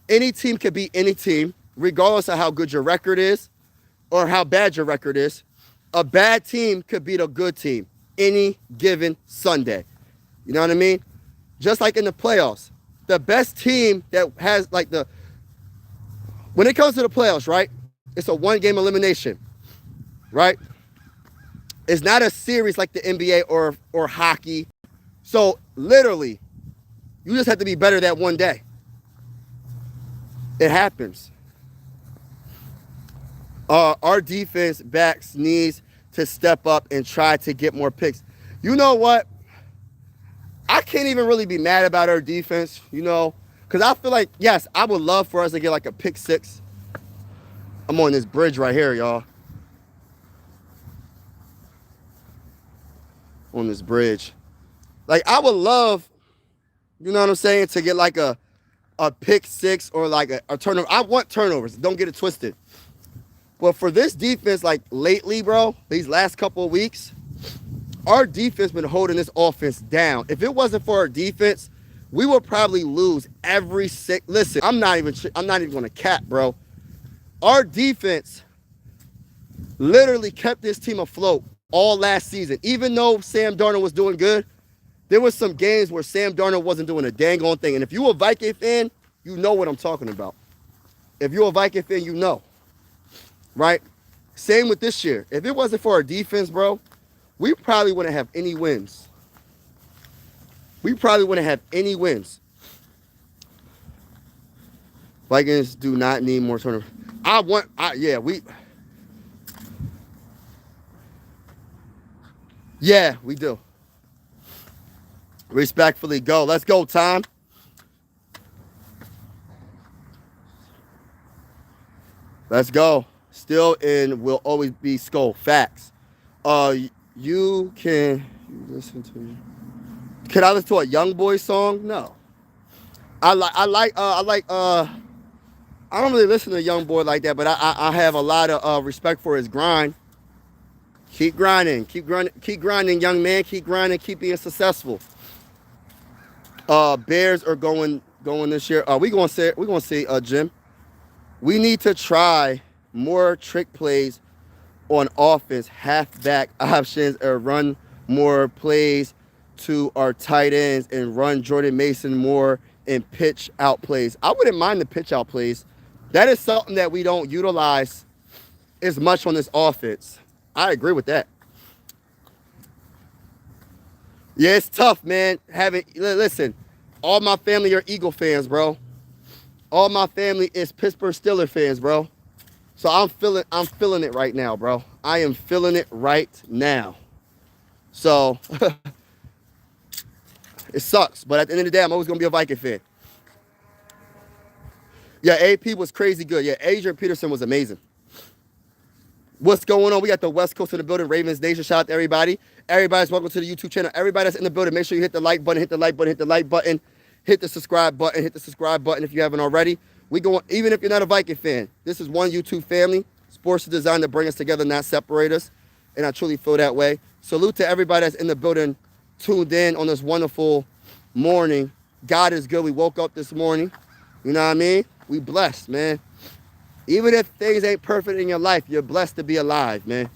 any team could beat any team, regardless of how good your record is or how bad your record is. A bad team could beat a good team any given Sunday. You know what I mean? Just like in the playoffs, the best team that has when it comes to the playoffs, right? It's a one-game elimination, right? It's not a series like the NBA or hockey. So literally, you just have to be better that one day. It happens. Our defense backs needs to step up and try to get more picks. You know what? I can't even really be mad about our defense, because I feel like, yes, I would love for us to get like a pick six. I'm on this bridge right here, y'all. On this bridge. Like, I would love, you know what I'm saying, to get like a pick six or like a turnover. I want turnovers. Don't get it twisted. But for this defense, like lately, bro, these last couple of weeks, our defense been holding this offense down. If it wasn't for our defense, we would probably lose every Listen, I'm not even going to cap, bro. Our defense literally kept this team afloat all last season. Even though Sam Darnold was doing good, there was some games where Sam Darnold wasn't doing a dang on thing. And if you're a Viking fan, you know what I'm talking about. If you're a Viking fan, you know. Right? Same with this year. If it wasn't for our defense, bro, we probably wouldn't have any wins. Vikings do not need more turnovers. We do. Respectfully go. Let's go, Tom. Let's go. Still in will always be Skull. Facts. You can listen to. Can I listen to a Young Boy song? No. I don't really listen to Young Boy like that, but I have a lot of respect for his grind. Keep grinding, young man. Keep grinding, keep being successful. Bears are going this year. We gonna see Jim. We need to try more trick plays on offense, halfback options, or run more plays to our tight ends and run Jordan Mason more in pitch out plays. I wouldn't mind the pitch out plays. That is something that we don't utilize as much on this offense. I agree with that. Yeah, it's tough, man. Listen, all my family are Eagle fans, bro. All my family is Pittsburgh Steelers fans, bro. So I'm feeling it right now, bro. I am feeling it right now. So it sucks, but at the end of the day, I'm always gonna be a Viking fan. Yeah, AP was crazy good. Yeah, Adrian Peterson was amazing. What's going on? We got the West Coast in the building. Ravens Nation. Shout out to everybody. Everybody's welcome to the YouTube channel. Everybody that's in the building, make sure you hit the like button, hit the subscribe button if you haven't already. We going, even if you're not a Viking fan, this is one YouTube family. Sports is designed to bring us together, not separate us. And I truly feel that way. Salute to everybody that's in the building, tuned in on this wonderful morning. God is good. We woke up this morning. You know what I mean? We blessed, man. Even if things ain't perfect in your life, you're blessed to be alive, man.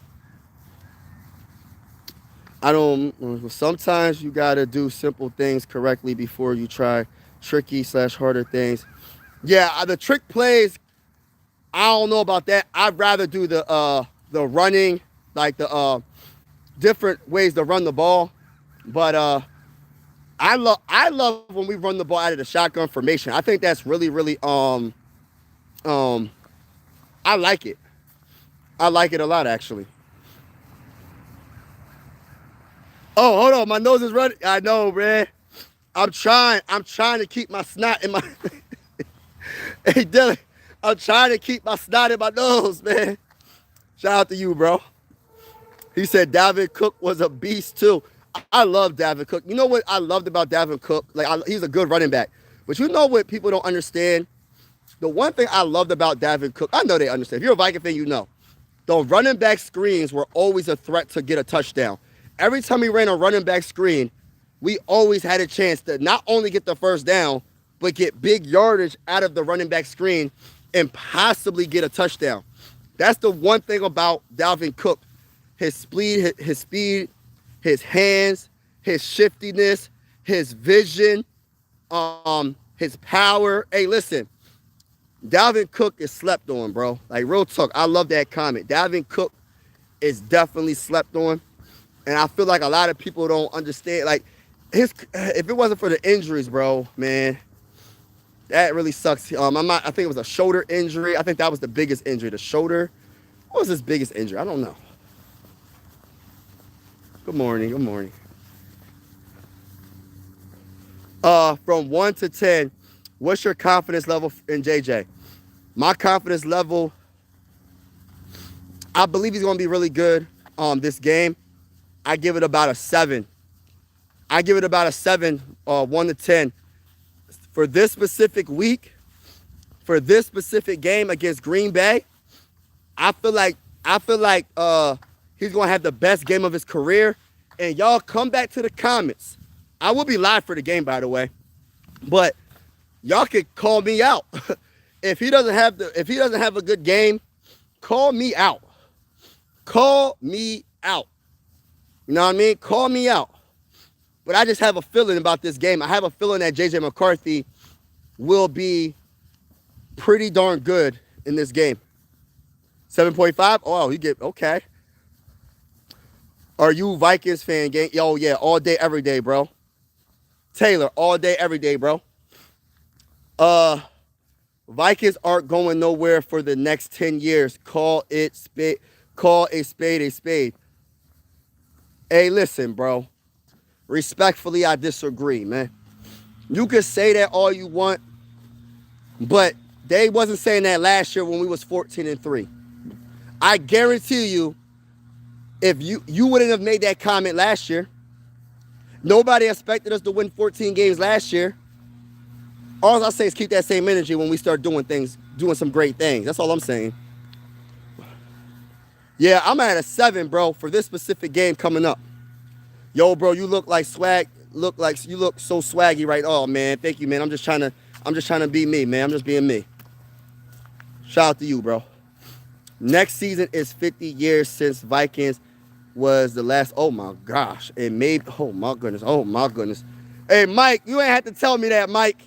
I don't. Sometimes you gotta do simple things correctly before you try tricky/harder things. Yeah, the trick plays. I don't know about that. I'd rather do the running, like the different ways to run the ball. But I love when we run the ball out of the shotgun formation. I think that's really um I like it. I like it a lot actually. Oh, hold on, my nose is running. I know, man. I'm trying to keep my snot in my Hey Dylan, I'm trying to keep my snot in my nose, man. Shout out to you, bro. He said Dalvin Cook was a beast too. I love Dalvin Cook. You know what I loved about Dalvin Cook? He's a good running back. But you know what people don't understand? The one thing I loved about Dalvin Cook, I know they understand. If you're a Viking fan, you know. The running back screens were always a threat to get a touchdown. Every time we ran a running back screen, we always had a chance to not only get the first down, but get big yardage out of the running back screen and possibly get a touchdown. That's the one thing about Dalvin Cook. His speed, his hands, his shiftiness, his vision, his power. Hey, listen, Dalvin Cook is slept on, bro. Like real talk. I love that comment. Dalvin Cook is definitely slept on. And I feel like a lot of people don't understand. Like if it wasn't for the injuries, bro, man, that really sucks. I think it was a shoulder injury. I think that was the biggest injury. The shoulder. What was his biggest injury? I don't know. Good morning. Good morning. From 1 to 10, what's your confidence level in JJ? My confidence level, I believe he's going to be really good this game. I give it about a 7. I give it about a 7, 1 to 10. For this specific week, for this specific game against Green Bay, I feel like he's gonna have the best game of his career. And y'all come back to the comments. I will be live for the game, by the way, but y'all could call me out if he doesn't have a good game. Call me out. Call me out. You know what I mean? Call me out. But I just have a feeling about this game. I have a feeling that JJ McCarthy will be pretty darn good in this game. 7.5? Oh, you get, okay. Are you Vikings fan, gang? Yo, yeah, all day, every day, bro. Taylor, all day, every day, bro. Vikings aren't going nowhere for the next 10 years. Call a spade a spade. Hey, listen, bro. Respectfully, I disagree, man. You could say that all you want, but they wasn't saying that last year when we was 14-3. I guarantee you, if you wouldn't have made that comment last year, nobody expected us to win 14 games last year. All I say is keep that same energy when we start doing some great things. That's all I'm saying. Yeah, I'm at a 7, bro, for this specific game coming up. Yo, bro, you look like swag. You look so swaggy right. Oh man, thank you, man. I'm just trying to be me, man. I'm just being me. Shout out to you, bro. Next season is 50 years since Vikings was the last. Oh my gosh. It made. Oh my goodness. Oh my goodness. Hey, Mike, you ain't have to tell me that, Mike.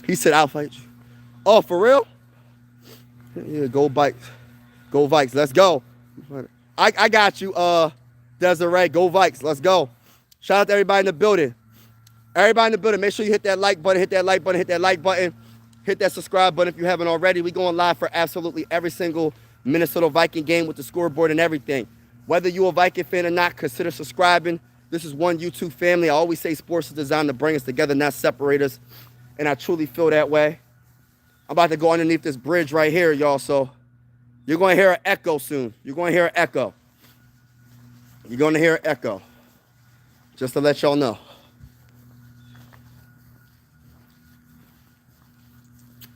He said, I'll fight you. Oh, for real? Yeah, go Vikes. Go Vikes. Let's go. I got you, Desiree. Go Vikes. Let's go. Shout out to everybody in the building. Everybody in the building, make sure you hit that like button, hit that like button, hit that like button. Hit that subscribe button if you haven't already. We going live for absolutely every single Minnesota Viking game with the scoreboard and everything. Whether you're a Viking fan or not, consider subscribing. This is one YouTube family. I always say sports is designed to bring us together, not separate us. And I truly feel that way. I'm about to go underneath this bridge right here, y'all. So you're going to hear an echo soon. You're going to hear an echo. You're going to hear an echo. Just to let y'all know.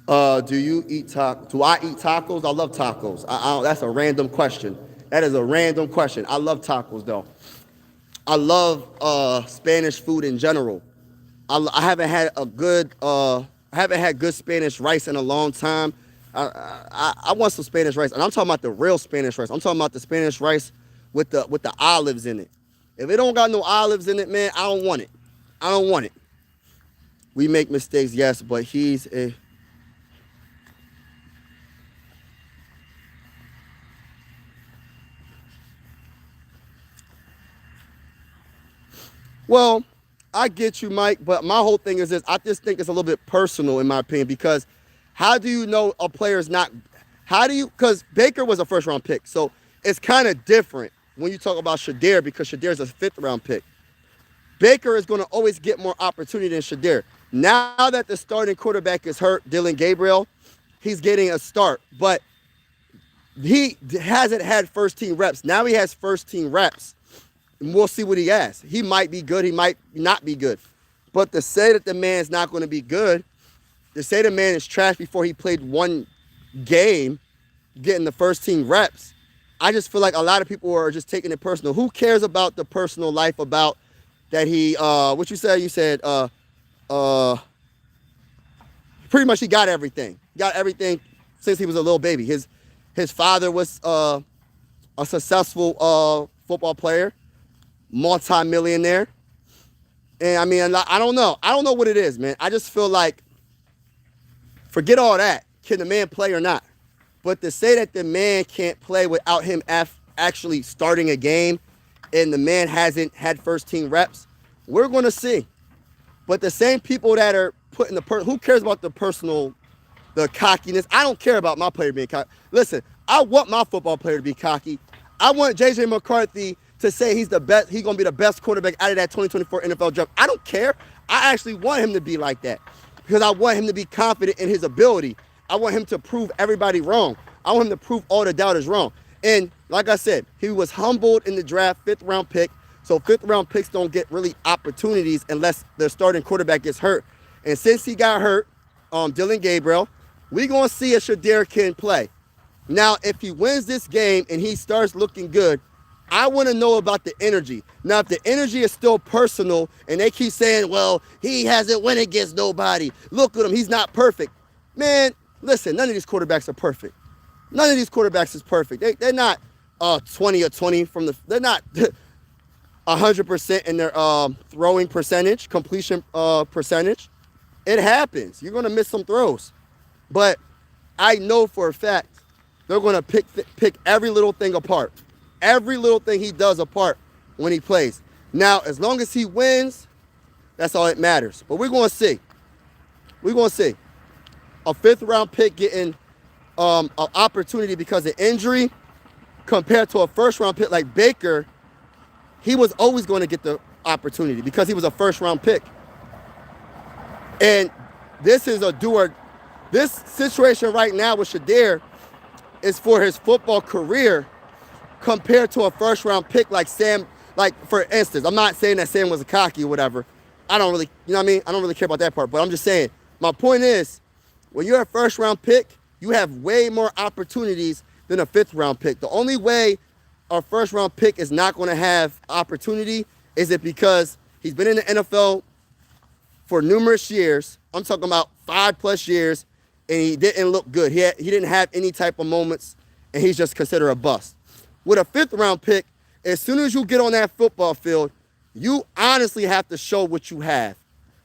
Do you eat tacos? Do I eat tacos? I love tacos. That's a random question. That is a random question. I love tacos, though. I love Spanish food in general. I haven't had good Spanish rice in a long time. I want some Spanish rice, and I'm talking about the real Spanish rice. I'm talking about the Spanish rice with the olives in it. If it don't got no olives in it, man, I don't want it. I don't want it. We make mistakes, yes, but he's a... Well, I get you, Mike, but my whole thing is this. I just think it's a little bit personal, in my opinion, because how do you know a player is not... How do you... Because Baker was a first-round pick, so it's kind of different when you talk about Shedeur, because Shedeur is a fifth-round pick. Baker is going to always get more opportunity than Shedeur. Now that the starting quarterback is hurt, Dylan Gabriel, he's getting a start, but he hasn't had first-team reps. Now he has first-team reps. And we'll see what he has. He might be good. He might not be good. But to say that the man's not going to be good, to say the man is trash before he played one game, getting the first-team reps, I just feel like a lot of people are just taking it personal. Who cares about the personal life about that he, what you said? You said, pretty much he got everything. He got everything since he was a little baby. His father was a successful football player, multi-millionaire. And I mean, I don't know. I don't know what it is, man. I just feel like, forget all that. Can the man play or not? But to say that the man can't play without him actually starting a game and the man hasn't had first-team reps, we're going to see. But the same people that are putting who cares about the personal, the cockiness? I don't care about my player being cocky. Listen, I want my football player to be cocky. I want J.J. McCarthy to say he's the best, he's going to be the best quarterback out of that 2024 NFL draft. I don't care. I actually want him to be like that because I want him to be confident in his ability. I want him to prove everybody wrong. I want him to prove all the doubters wrong. And like I said, he was humbled in the draft, fifth-round pick. So fifth-round picks don't get really opportunities unless their starting quarterback gets hurt. And since he got hurt, Dylan Gabriel, we're going to see if Shedeur can play. Now, if he wins this game and he starts looking good, I want to know about the energy. Now, if the energy is still personal and they keep saying, well, he hasn't won against nobody. Look at him. He's not perfect. Man, listen, none of these quarterbacks are perfect. None of these quarterbacks is perfect. They're not 20 or 20 from the... They're not 100% in their throwing percentage, completion percentage. It happens. You're going to miss some throws. But I know for a fact they're going to pick every little thing apart. Every little thing he does apart when he plays. Now, as long as he wins, that's all that matters. But we're going to see. We're going to see. A fifth-round pick getting an opportunity because of injury compared to a first-round pick like Baker, he was always going to get the opportunity because he was a first-round pick. And this is this situation right now with Shedeur is for his football career compared to a first-round pick like Sam. Like, for instance, I'm not saying that Sam was a cocky or whatever. I don't really, you know what I mean? I don't really care about that part. But I'm just saying, my point is, when you're a first-round pick, you have way more opportunities than a fifth-round pick. The only way a first-round pick is not going to have opportunity is it because he's been in the NFL for numerous years. I'm talking about 5+ years, and he didn't look good. He didn't have any type of moments, and he's just considered a bust. With a fifth-round pick, as soon as you get on that football field, you honestly have to show what you have.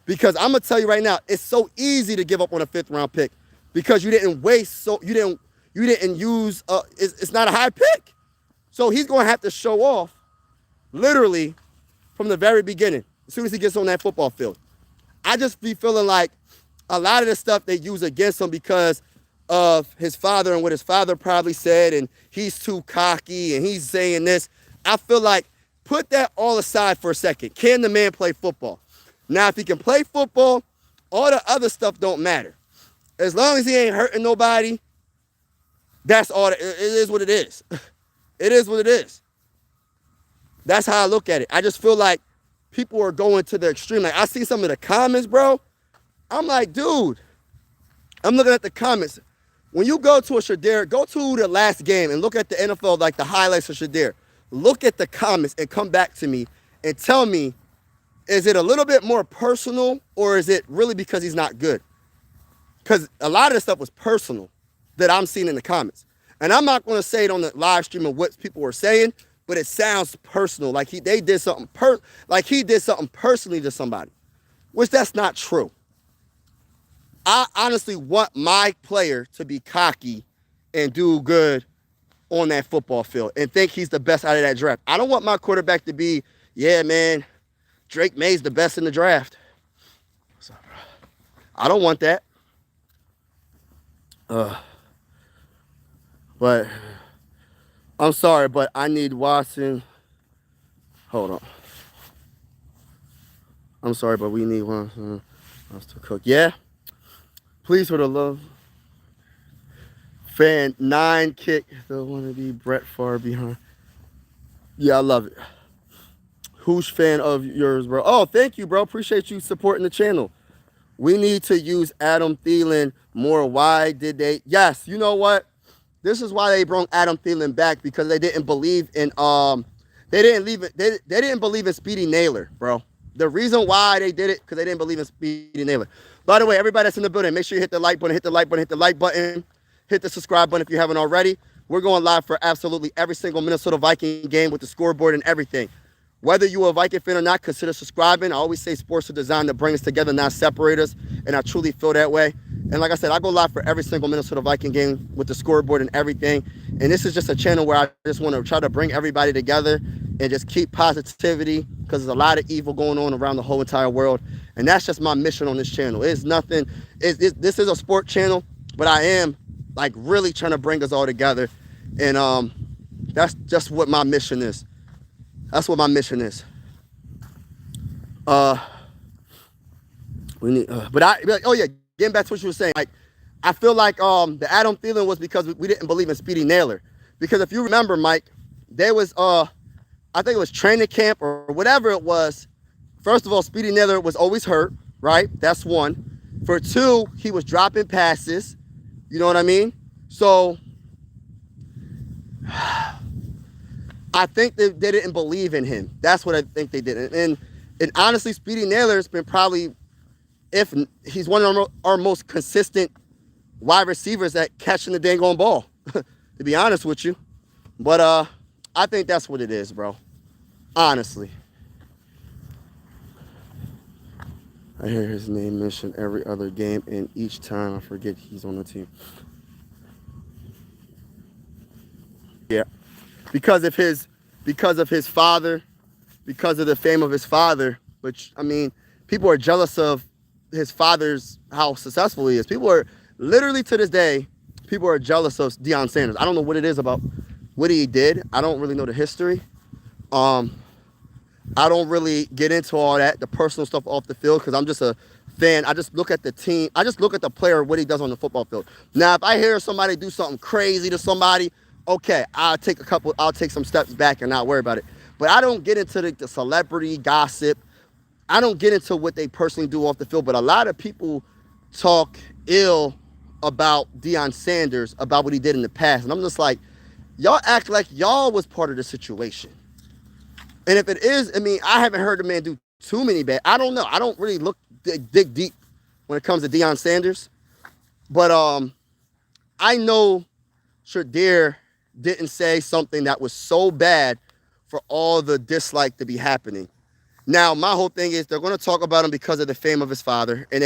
Because I'm going to tell you right now, it's so easy to give up on a fifth-round pick because you didn't waste, you didn't use, it's not a high pick. So he's going to have to show off literally from the very beginning, as soon as he gets on that football field. I just be feeling like a lot of the stuff they use against him because of his father and what his father probably said, and he's too cocky and he's saying this. I feel like put that all aside for a second. Can the man play football? Now, if he can play football, all the other stuff don't matter. As long as he ain't hurting nobody, that's all. It is what it is. It is what it is. That's how I look at it. I just feel like people are going to the extreme. Like, I see some of the comments, bro. I'm like, dude, I'm looking at the comments. When you go to a Shedeur, go to the last game and look at the NFL, like the highlights of Shedeur. Look at the comments and come back to me and tell me, is it a little bit more personal or is it really because he's not good? Because a lot of the stuff was personal that I'm seeing in the comments. And I'm not going to say it on the live stream of what people were saying, but it sounds personal, like he did something personally to somebody, which that's not true. I honestly want my player to be cocky and do good on that football field and think he's the best out of that draft. I don't want my quarterback to be, yeah, man, Drake May's the best in the draft. I don't want that. But I'm sorry, but I need Watson. Hold on. I'm sorry, but we need one else to cook. Yeah? Please, for the love. Fan 9 kick. Don't want to be Brett far behind. Yeah, I love it. Who's fan of yours, bro? Oh, thank you, bro. Appreciate you supporting the channel. We need to use Adam Thielen more. Why did they? Yes, you know what? This is why they brought Adam Thielen back, because they didn't believe in they didn't believe in Speedy Naylor, bro. The reason why they did it, because they didn't believe in Speedy Naylor. By the way, everybody that's in the building, make sure you hit the like button, hit the like button, hit the like button, hit the subscribe button if you haven't already. We're going live for absolutely every single Minnesota Viking game with the scoreboard and everything. Whether you're a Viking fan or not, consider subscribing. I always say sports are designed to bring us together, not separate us, and I truly feel that way. And like I said, I go live for every single Minnesota Viking game with the scoreboard and everything. And this is just a channel where I just want to try to bring everybody together and just keep positivity, because there's a lot of evil going on around the whole entire world. And that's just my mission on this channel. It's nothing. This is a sport channel, but I am like really trying to bring us all together. And that's just what my mission is. That's what my mission is. We need, oh yeah, getting back to what you were saying, like, I feel like the Adam Thielen was because we didn't believe in Speedy Naylor. Because if you remember, Mike, there was I think it was training camp or whatever it was. First of all, Speedy Naylor was always hurt, right? That's one. For two, he was dropping passes. You know what I mean? So I think they didn't believe in him. That's what I think they did. And honestly, Speedy Naylor's been probably, if he's one of our most consistent wide receivers at catching the dang on ball, to be honest with you. But I think that's what it is, bro. Honestly. I hear his name mentioned every other game, and each time I forget he's on the team. Yeah. Because of his father, because of the fame of his father, which, I mean, people are jealous of his father's, how successful he is. People are, literally to this day, people are jealous of Deion Sanders. I don't know what it is about what he did. I don't really know the history. I don't really get into all that, the personal stuff off the field, because I'm just a fan. I just look at the team. I just look at the player, what he does on the football field. Now, if I hear somebody do something crazy to somebody, okay, I'll take some steps back and not worry about it. But I don't get into the celebrity gossip. I don't get into what they personally do off the field. But a lot of people talk ill about Deion Sanders, about what he did in the past. And I'm just like, y'all act like y'all was part of the situation. And if it is, I mean, I haven't heard the man do too many bad. I don't know. I don't really dig deep when it comes to Deion Sanders. But I know Shedeur didn't say something that was so bad for all the dislike to be happening. Now, my whole thing is they're going to talk about him because of the fame of his father, and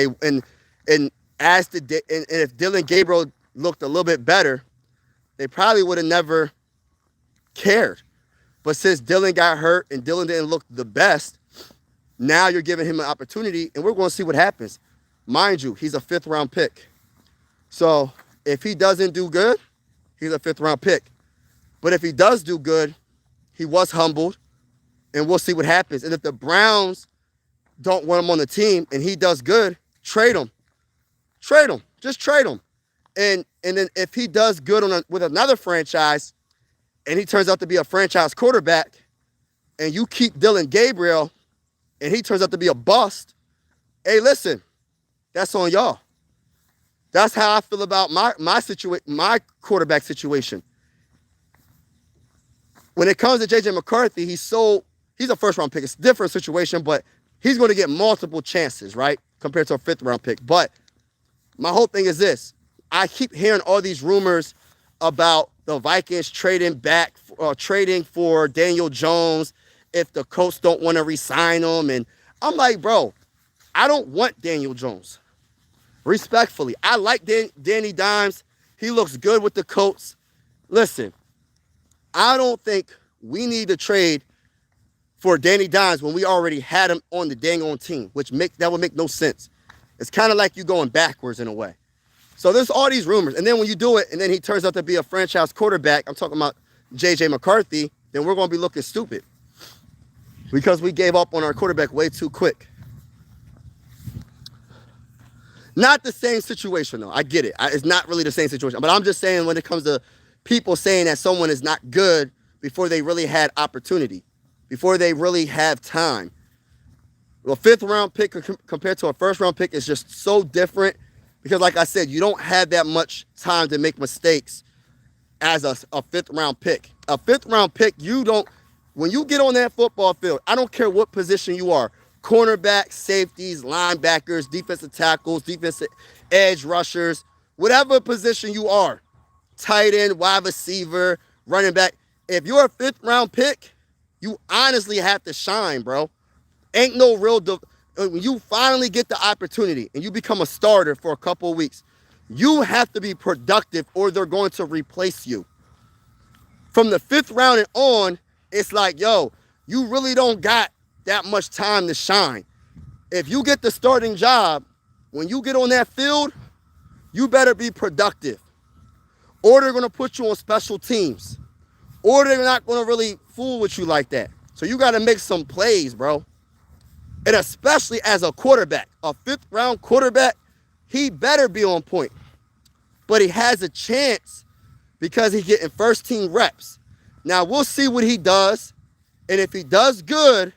if Dillon Gabriel looked a little bit better, they probably would have never cared. But since Dillon got hurt and Dillon didn't look the best, now you're giving him an opportunity, and we're going to see what happens. Mind you, he's a 5th-round pick. So if he doesn't do good, he's a 5th-round pick. But if he does do good, he was humbled, and we'll see what happens. And if the Browns don't want him on the team and he does good, trade him. Trade him. Just trade him. And then if he does good with another franchise and he turns out to be a franchise quarterback, and you keep Dillon Gabriel and he turns out to be a bust, hey, listen, that's on y'all. That's how I feel about my quarterback situation. When it comes to J.J. McCarthy, he's a 1st-round pick. It's a different situation, but he's going to get multiple chances, right, compared to a 5th-round pick. But my whole thing is this. I keep hearing all these rumors about the Vikings trading for Daniel Jones if the Colts don't want to re-sign him. And I'm like, bro, I don't want Daniel Jones. Respectfully, I like Danny Dimes. He looks good with the Colts. Listen, I don't think we need to trade for Danny Dimes when we already had him on the dang on team, that would make no sense. It's kind of like you going backwards in a way. So there's all these rumors. And then when you do it and then he turns out to be a franchise quarterback, I'm talking about J.J. McCarthy, then we're going to be looking stupid because we gave up on our quarterback way too quick. Not the same situation, though. I get it. It's not really the same situation. But I'm just saying when it comes to people saying that someone is not good before they really had opportunity, before they really have time. A fifth-round pick compared to a first-round pick is just so different because, like I said, you don't have that much time to make mistakes as a fifth-round pick. A fifth-round pick, when you get on that football field, I don't care what position you are, cornerbacks, safeties, linebackers, defensive tackles, defensive edge rushers, whatever position you are, tight end, wide receiver, running back, if you're a fifth-round pick, you honestly have to shine, bro. Ain't no real, when you finally get the opportunity and you become a starter for a couple of weeks, you have to be productive or they're going to replace you. From the fifth round and on, it's like, yo, you really don't got that much time to shine. If you get the starting job, when you get on that field, you better be productive. Or they're going to put you on special teams. Or they're not going to really fool with you like that. So you got to make some plays, bro. And especially as a quarterback, a fifth-round quarterback, he better be on point. But he has a chance because he's getting first-team reps. Now, we'll see what he does. And if he does good,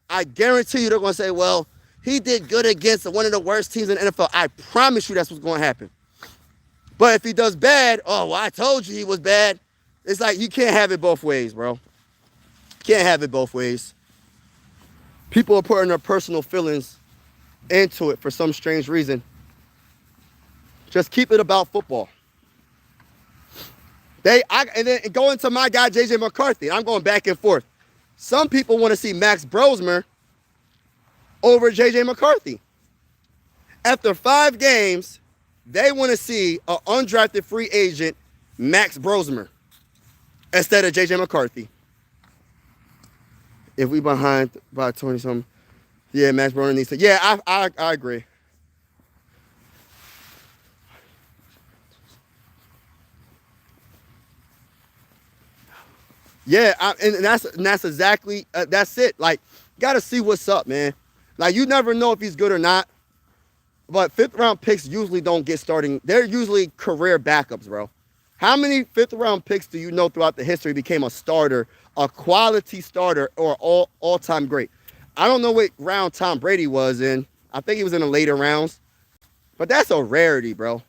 I guarantee you they're going to say, well, he did good against one of the worst teams in the NFL. I promise you that's what's going to happen. But if he does bad, oh, well, I told you he was bad. It's like you can't have it both ways, bro. Can't have it both ways. People are putting their personal feelings into it for some strange reason. Just keep it about football. And then going to my guy, J.J. McCarthy, I'm going back and forth. Some people want to see Max Brosmer over J.J. McCarthy. After 5 games, they want to see an undrafted free agent, Max Brosmer, instead of J.J. McCarthy. If we behind by 20-something, yeah, Max Brosmer needs to. Yeah, I agree. Yeah, and that's exactly that's it. Like, gotta see what's up, man. Like, you never know if he's good or not. But fifth-round picks usually don't get starting. They're usually career backups, bro. How many fifth-round picks do you know throughout the history became a starter, a quality starter, or all-time great? I don't know what round Tom Brady was in. I think he was in the later rounds. But that's a rarity, bro.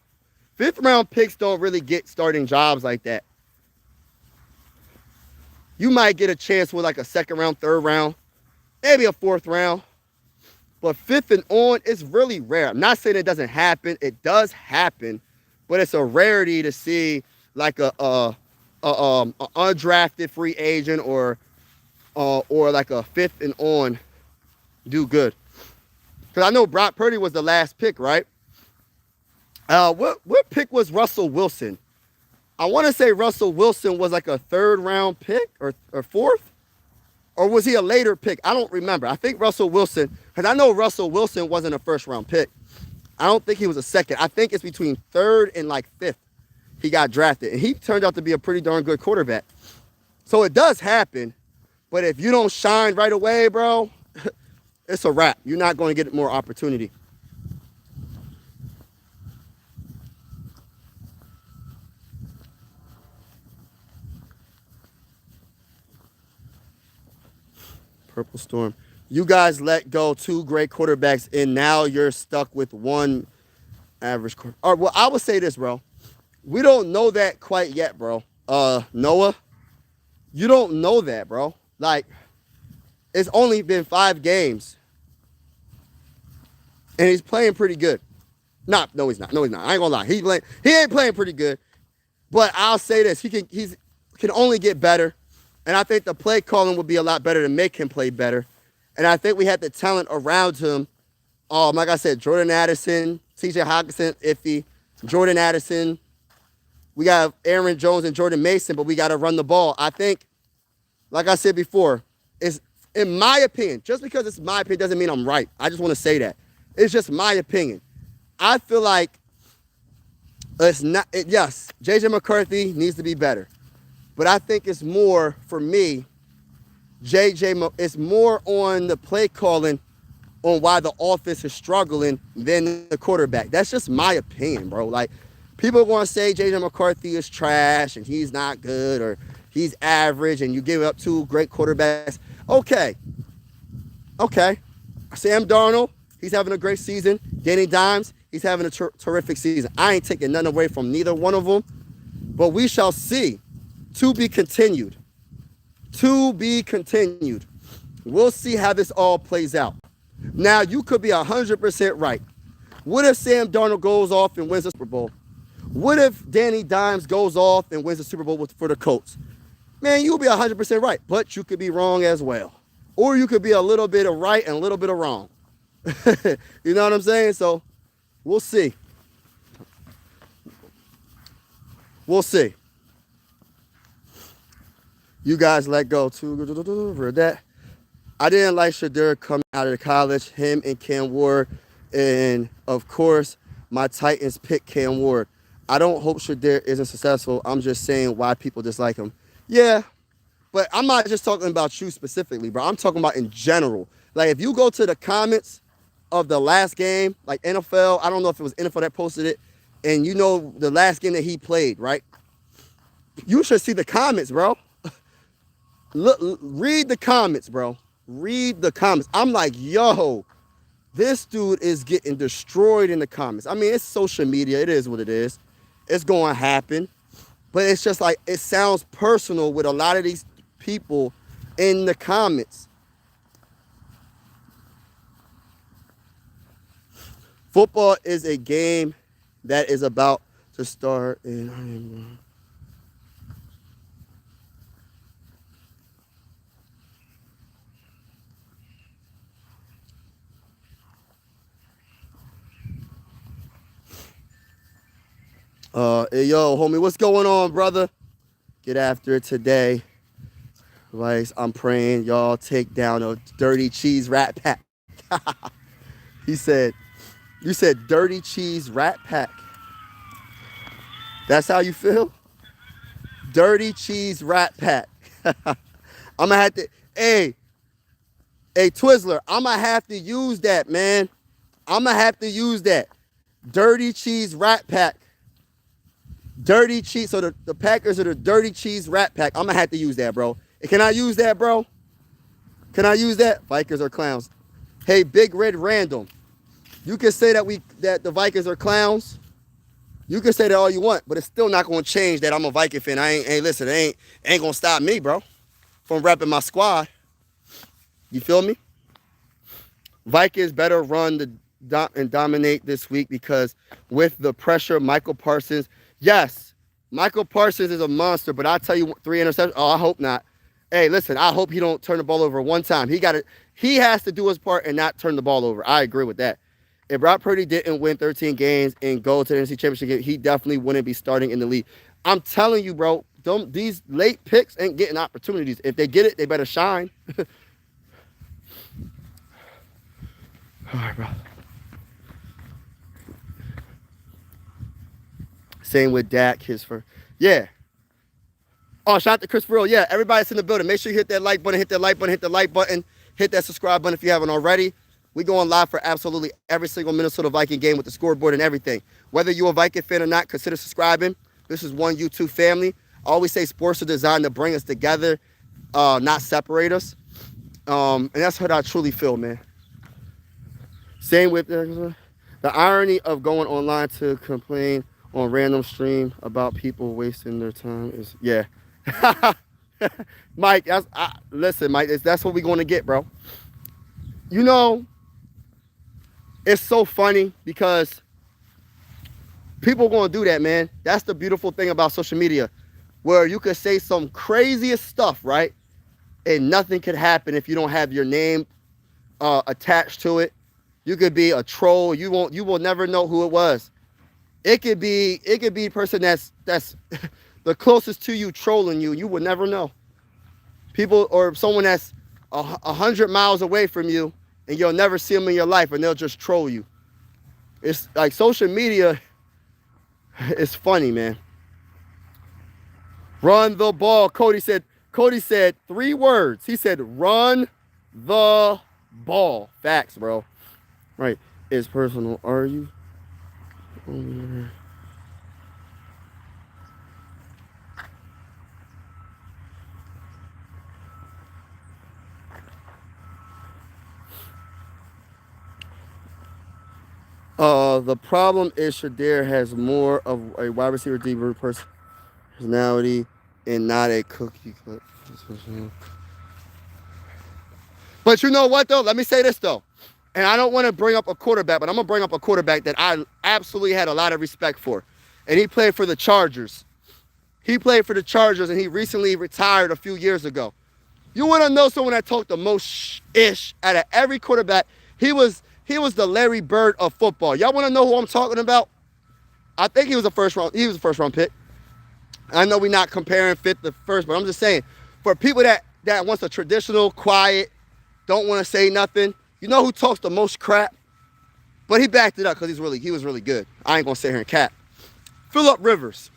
Fifth-round picks don't really get starting jobs like that. You might get a chance with like a second round, third round, maybe a fourth round. But fifth and on, it's really rare. I'm not saying it doesn't happen. It does happen. But it's a rarity to see like a undrafted free agent or like a fifth and on do good. Because I know Brock Purdy was the last pick, right? What pick was Russell Wilson? I want to say Russell Wilson was like a third-round pick or fourth. Or was he a later pick? I don't remember. I think Russell Wilson, because I know Russell Wilson wasn't a first-round pick. I don't think he was a second. I think it's between third and like fifth he got drafted. And he turned out to be a pretty darn good quarterback. So it does happen. But if you don't shine right away, bro, it's a wrap. You're not going to get more opportunity. Purple Storm. You guys let go 2 great quarterbacks, and now you're stuck with 1 average quarterback. All right, well, I would say this, bro. We don't know that quite yet, bro. Noah, you don't know that, bro. Like, it's only been 5 games, and he's playing pretty good. No, he's not. No, he's not. I ain't gonna lie. He ain't playing pretty good. But I'll say this: can only get better, and I think the play calling would be a lot better to make him play better. And I think we had the talent around him. Like I said, Jordan Addison, T.J. Hockenson, iffy. Jordan Addison. We got Aaron Jones and Jordan Mason, but we got to run the ball. I think, like I said before, it's in my opinion. Just because it's my opinion doesn't mean I'm right. I just want to say that it's just my opinion. I feel like it's not. Yes, J.J. McCarthy needs to be better, but I think it's more for me. It's more on the play calling, on why the offense is struggling than the quarterback. That's just my opinion, bro. Like, people are going to say J.J. McCarthy is trash and he's not good or he's average and you give up 2 great quarterbacks. Okay. Sam Darnold, he's having a great season. Danny Dimes, he's having a terrific season. I ain't taking none away from neither one of them, but we shall see. To be continued. We'll see how this all plays out. Now, you could be 100% right. What if Sam Darnold goes off and wins the Super Bowl? What if Danny Dimes goes off and wins the Super Bowl for the Colts? Man, you'll be 100% right, but you could be wrong as well. Or you could be a little bit of right and a little bit of wrong. You know what I'm saying? So, we'll see. You guys let go too for that. I didn't like Shedeur coming out of college, him and Cam Ward. And, of course, my Titans picked Cam Ward. I don't hope Shedeur isn't successful. I'm just saying why people dislike him. Yeah, but I'm not just talking about you specifically, bro. I'm talking about in general. Like, if you go to the comments of the last game, like NFL, I don't know if it was NFL that posted it, and you know the last game that he played, right? You should see the comments, bro. Look, read the comments, bro. Read the comments. I'm like, yo, this dude is getting destroyed in the comments. I mean, it's social media. It is what it is. It's going to happen. But it's just like, it sounds personal with a lot of these people in the comments. Football is a game that is about to start. And hey, yo, homie, what's going on, brother? Get after it today. Like, I'm praying y'all take down a dirty cheese rat pack. You said dirty cheese rat pack. That's how you feel? Dirty cheese rat pack. I'm gonna have to, hey, Twizzler, I'm gonna have to use that, man. I'm gonna have to use that. Dirty cheese rat pack. Dirty cheese. So the Packers are the dirty cheese rat pack. I'm gonna have to use that, bro. Can I use that, bro? Can I use that? Vikings are clowns. Hey, Big Red Random. You can say that the Vikings are clowns. You can say that all you want, but it's still not gonna change that I'm a Viking fan. Listen, it ain't gonna stop me, bro, from repping my squad. You feel me? Vikings better run and dominate this week because with the pressure, Michael Parsons. Yes, Michael Parsons is a monster, but I tell you, 3 interceptions. Oh, I hope not. Hey, listen, I hope he don't turn the ball over one time. He has to do his part and not turn the ball over. I agree with that. If Brock Purdy didn't win 13 games and go to the NFC Championship game, he definitely wouldn't be starting in the league. I'm telling you, bro, these late picks ain't getting opportunities. If they get it, they better shine. All right, bro. Same with Dak, yeah. Oh, shout out to Chris Ferrell. Yeah, everybody's in the building. Make sure you hit that like button, hit that subscribe button if you haven't already. We going live for absolutely every single Minnesota Viking game with the scoreboard and everything. Whether you're a Viking fan or not, consider subscribing. This is one YouTube family. I always say sports are designed to bring us together, not separate us. And that's what I truly feel, man. Same with the irony of going online to complain on random stream about people wasting their time is, yeah. Mike, listen, Mike, that's what we're going to get, bro. You know, it's so funny because People are going to do that, man. That's the beautiful thing about social media, where you could say some craziest stuff, right? And nothing could happen if you don't have your name attached to it. You could be a troll. You will never know who it was. It could be a person that's the closest to you trolling you. You would never know. People, or someone that's 100 miles away from you, and you'll never see them in your life, and they'll just troll you. It's like social media is funny, man. Run the ball. Cody said 3 words. He said, run the ball. Facts, bro. Right. It's personal. Are you? The problem is Shedeur has more of a wide receiver deeper personality and not a cookie cut. But you know what, though? Let me say this, though. And I don't want to bring up a quarterback, but I'm going to bring up a quarterback that I absolutely had a lot of respect for. And he played for the Chargers. He played for the Chargers, and he recently retired a few years ago. You want to know someone that talked the most ish out of every quarterback? He was the Larry Bird of football. Y'all want to know who I'm talking about? I think he was a first round pick. I know we're not comparing fifth to first, but I'm just saying, for people that wants a traditional, quiet, don't want to say nothing, you know who talks the most crap? But he backed it up because he was really good. I ain't gonna sit here and cap. Phillip Rivers.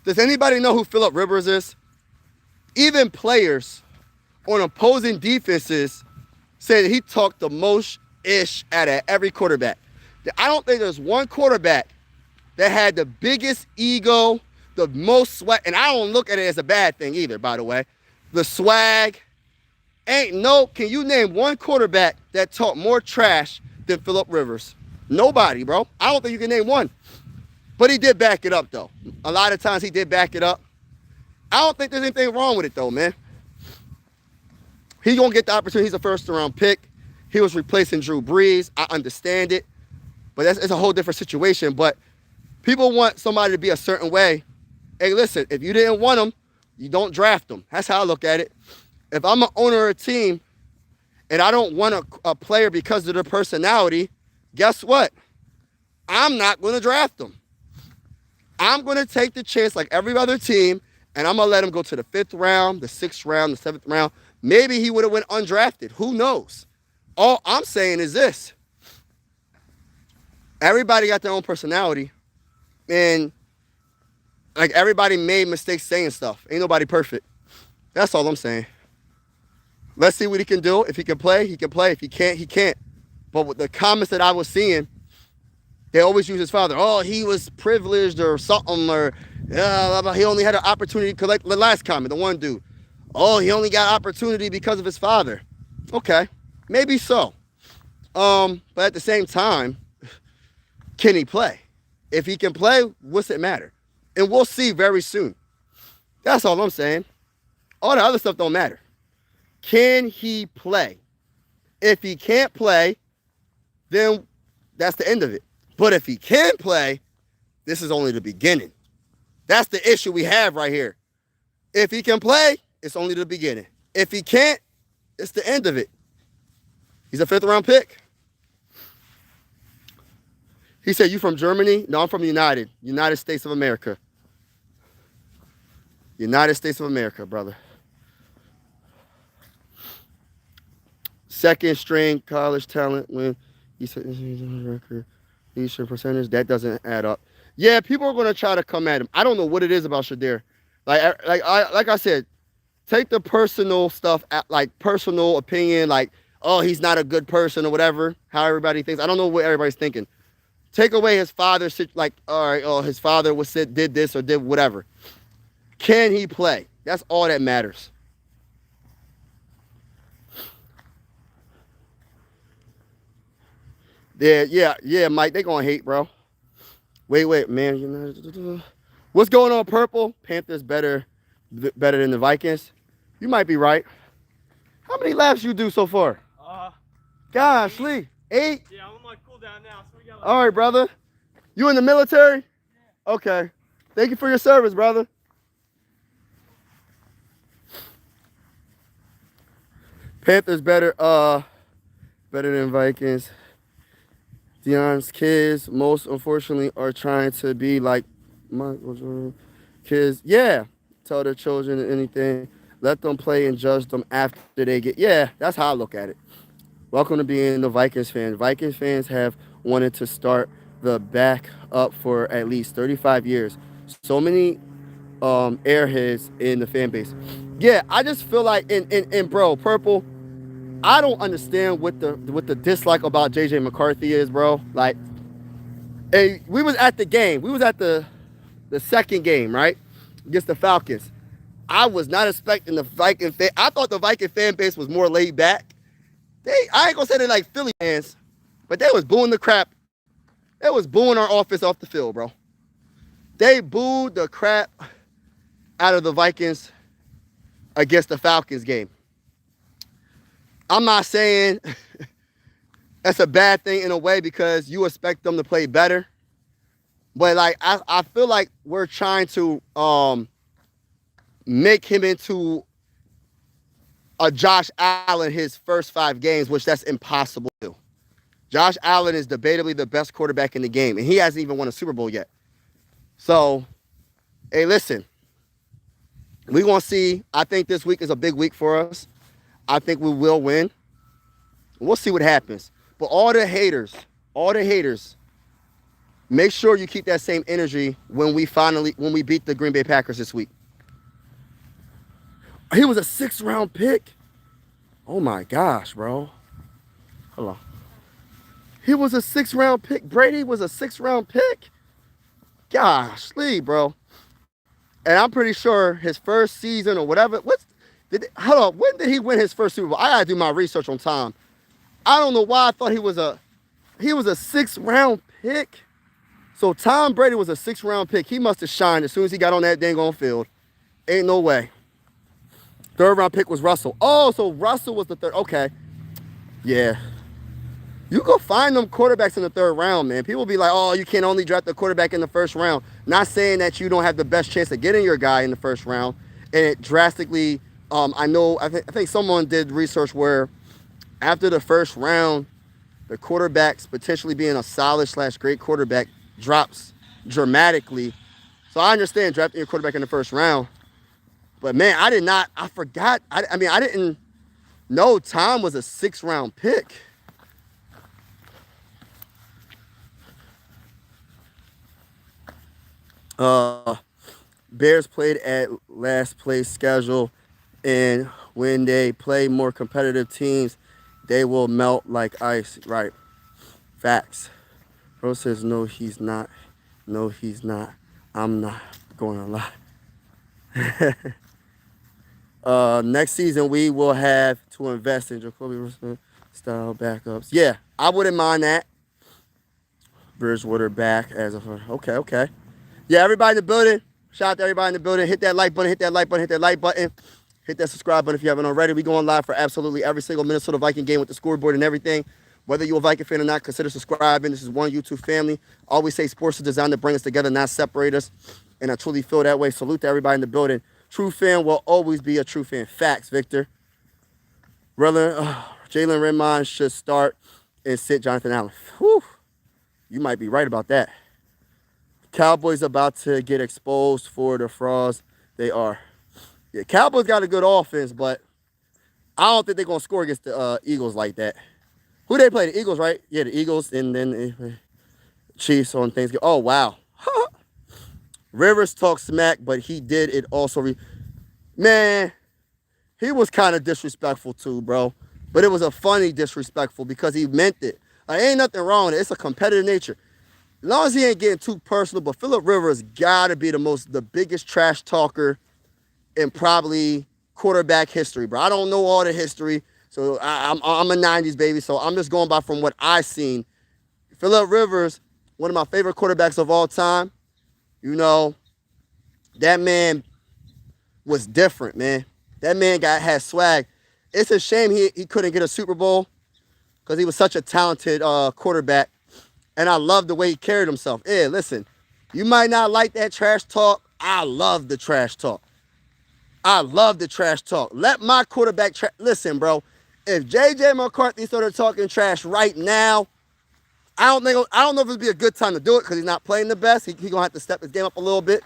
Does anybody know who Phillip Rivers is? Even players on opposing defenses say that he talked the most ish out of every quarterback. I don't think there's one quarterback that had the biggest ego, the most swag, and I don't look at it as a bad thing either, by the way. The swag. Can you name one quarterback that talked more trash than Phillip Rivers? Nobody, bro. I don't think you can name one. But he did back it up, though. A lot of times he did back it up. I don't think there's anything wrong with it, though, man. He's going to get the opportunity. He's a first-round pick. He was replacing Drew Brees. I understand it. But it's a whole different situation. But people want somebody to be a certain way. Hey, listen, if you didn't want them, you don't draft them. That's how I look at it. If I'm an owner of a team and I don't want a player because of their personality, guess what? I'm not going to draft them. I'm going to take the chance like every other team, and I'm going to let him go to the 5th round, the 6th round, the 7th round. Maybe he would have went undrafted. Who knows? All I'm saying is this. Everybody got their own personality, and like everybody made mistakes saying stuff. Ain't nobody perfect. That's all I'm saying. Let's see what he can do. If he can play, he can play. If he can't, he can't. But with the comments that I was seeing, they always use his father. Oh, he was privileged or something, or he only had an opportunity to collect. The last comment, the one dude. Oh, he only got opportunity because of his father. Okay, maybe so. But at the same time, can he play? If he can play, what's it matter? And we'll see very soon. That's all I'm saying. All the other stuff don't matter. Can he play? If he can't play, then that's the end of it. But if he can play, this is only the beginning. That's the issue we have right here. If he can play, it's only the beginning. If he can't, it's the end of it. He's a 5th-round pick. He said, you from Germany? No, I'm from United States of America. United States of America, brother. 2nd string college talent when he said record, percentage, that doesn't add up. Yeah, people are going to try to come at him. I don't know what it is about Shedeur. Like I said, take the personal stuff, like personal opinion, like, oh, he's not a good person or whatever, how everybody thinks. I don't know what everybody's thinking. Take away his father, like, all right, oh, his father did this or did whatever. Can he play? That's all that matters. Yeah, Mike, they gonna hate, bro. Wait, man. What's going on, Purple? Panthers better than the Vikings? You might be right. How many laps you do so far? Gosh, Lee, 8? Yeah, I'm on my cool down now. So we got all right, brother. You in the military? Okay. Thank you for your service, brother. Panthers better than Vikings. Deion's kids, most unfortunately, are trying to be like Michael Jordan. Kids, yeah. Tell their children anything. Let them play and judge them after they get. Yeah, that's how I look at it. Welcome to being the Vikings fan. Vikings fans have wanted to start the back up for at least 35 years. So many airheads in the fan base. Yeah, I just feel like in bro, Purple, I don't understand what the dislike about JJ McCarthy is, bro. Like, hey, we was at the game. We was at the second game, right? Against the Falcons. I was not expecting the Viking fan. I thought the Viking fan base was more laid back. I ain't gonna say they like Philly fans, but they was booing the crap. They was booing our offense off the field, bro. They booed the crap out of the Vikings against the Falcons game. I'm not saying that's a bad thing in a way because you expect them to play better. But like I feel like we're trying to make him into a Josh Allen his first 5 games, which that's impossible to do. Josh Allen is debatably the best quarterback in the game, and he hasn't even won a Super Bowl yet. So, hey, listen, we're going to see. I think this week is a big week for us. I think we will win. We'll see what happens. But all the haters, make sure you keep that same energy when we beat the Green Bay Packers this week. He was a 6th-round pick. Oh, my gosh, bro. Hold on. He was a 6th-round pick. Brady was a 6th-round pick. Gosh, bro. And I'm pretty sure his first season or whatever. Hold on. When did he win his first Super Bowl? I gotta do my research on Tom. I don't know why I thought he was a 6th-round pick. So Tom Brady was a 6th-round pick. He must have shined as soon as he got on that dang on field. Ain't no way. 3rd-round pick was Russell. Oh, so Russell was the 3rd. Okay. Yeah. You go find them quarterbacks in the 3rd round, man. People be like, oh, you can only draft the quarterback in the 1st round. Not saying that you don't have the best chance of getting your guy in the 1st round. And it drastically, I think someone did research where after the 1st round, the quarterbacks potentially being a solid/great quarterback drops dramatically. So I understand drafting your quarterback in the 1st round. But, man, I forgot. I didn't know Tom was a 6th-round pick. Bears played at last place schedule, and when they play more competitive teams, they will melt like ice. Right. Facts. Bro says, no, he's not. No, he's not. I'm not going to lie. Next season, we will have to invest in Jacoby style backups. Yeah, I wouldn't mind that. Bridgewater back as a... Okay. Yeah, everybody in the building. Shout out to everybody in the building. Hit that like button, hit that like button, hit that like button. Hit that subscribe button if you haven't already. We're going live for absolutely every single Minnesota Viking game with the scoreboard and everything. Whether you're a Viking fan or not, consider subscribing. This is one YouTube family. Always say sports is designed to bring us together, not separate us. And I truly feel that way. Salute to everybody in the building. True fan will always be a true fan. Facts, Victor. Jalen Redmond should start and sit Jonathan Allen. Whew. You might be right about that. Cowboys about to get exposed for the frauds they are. Yeah, Cowboys got a good offense, but I don't think they're going to score against the Eagles like that. Who they play? The Eagles, right? Yeah, the Eagles, and then Chiefs on Thanksgiving. Oh, wow. Rivers talked smack, but he did it also. Man, he was kind of disrespectful too, bro. But it was a funny disrespectful because he meant it. Like, ain't nothing wrong with it. It's a competitive nature. As long as he ain't getting too personal, but Phillip Rivers got to be the biggest trash talker in probably quarterback history, bro. I don't know all the history, so I'm a 90s baby, so I'm just going by from what I've seen. Phillip Rivers, one of my favorite quarterbacks of all time. You know, that man was different, man. That man had swag. It's a shame he couldn't get a Super Bowl because he was such a talented quarterback. And I love the way he carried himself. Yeah, listen, You might not like that trash talk. I love the trash talk. I love the trash talk. Let my quarterback listen, bro. If J.J. McCarthy started talking trash right now, I don't know if it'd be a good time to do it because he's not playing the best. He gonna have to step his game up a little bit.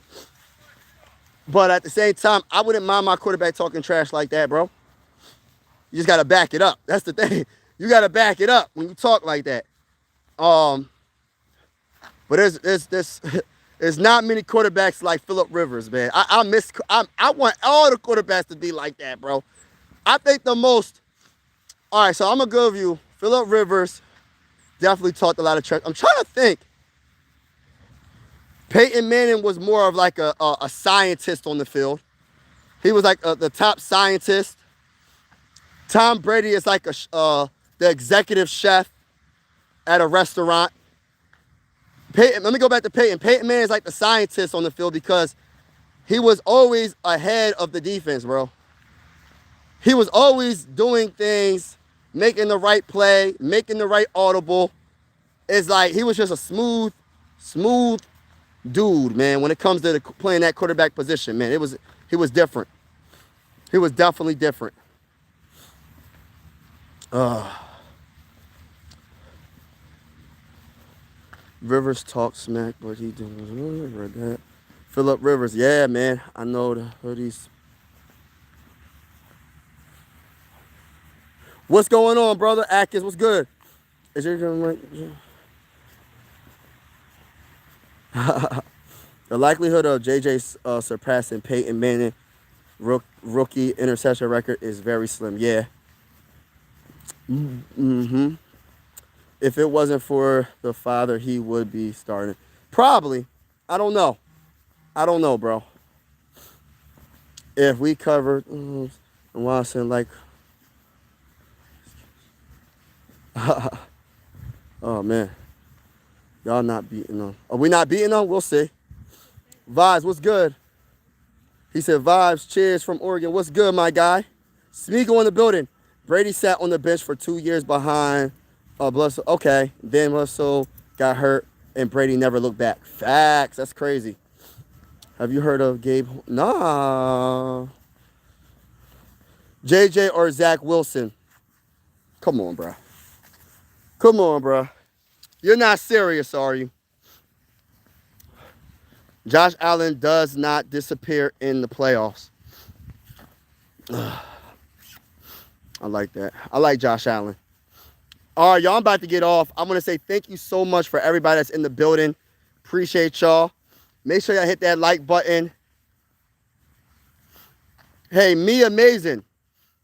But at the same time, I wouldn't mind my quarterback talking trash like that, bro. You just gotta back it up. That's the thing. You gotta back it up when you talk like that. But there's not many quarterbacks like Phillip Rivers, man. I want all the quarterbacks to be like that, bro. I think the most. All right, so I'm gonna give you Phillip Rivers. Definitely talked a lot of trash. I'm trying to think. Peyton Manning was more of like a scientist on the field. He was like the top scientist. Tom Brady is like the executive chef at a restaurant. Let me go back to Peyton. Peyton Manning is like the scientist on the field because he was always ahead of the defense, bro. He was always doing things, making the right play, making the right audible. It's like he was just a smooth dude, man. When it comes to playing that quarterback position, man, he was different. He was definitely different. Rivers talk smack, but he didn't read that. Phillip Rivers, yeah, man. I know the hoodies. What's going on, brother? Atkins, what's good? Is your the likelihood of JJ surpassing Peyton Manning rookie interception record is very slim. Yeah. Mm-hmm. If it wasn't for the father, he would be starting. Probably. I don't know. Bro. If we covered Watson like... Oh, man. Y'all not beating them. Are we not beating them? We'll see. Vibes, what's good? He said, Vibes, cheers from Oregon. What's good, my guy? Smeagol in the building. Brady sat on the bench for 2 years behind Bledsoe. Okay. Then Bledsoe got hurt, and Brady never looked back. Facts. That's crazy. Have you heard of Gabe? Nah. JJ or Zach Wilson? Come on, bro. Come on, bro. You're not serious, are you? Josh Allen does not disappear in the playoffs. I like that. I like Josh Allen. All right, y'all, I'm about to get off. I want to say thank you so much for everybody that's in the building. Appreciate y'all. Make sure y'all hit that like button. Hey, Me Amazing.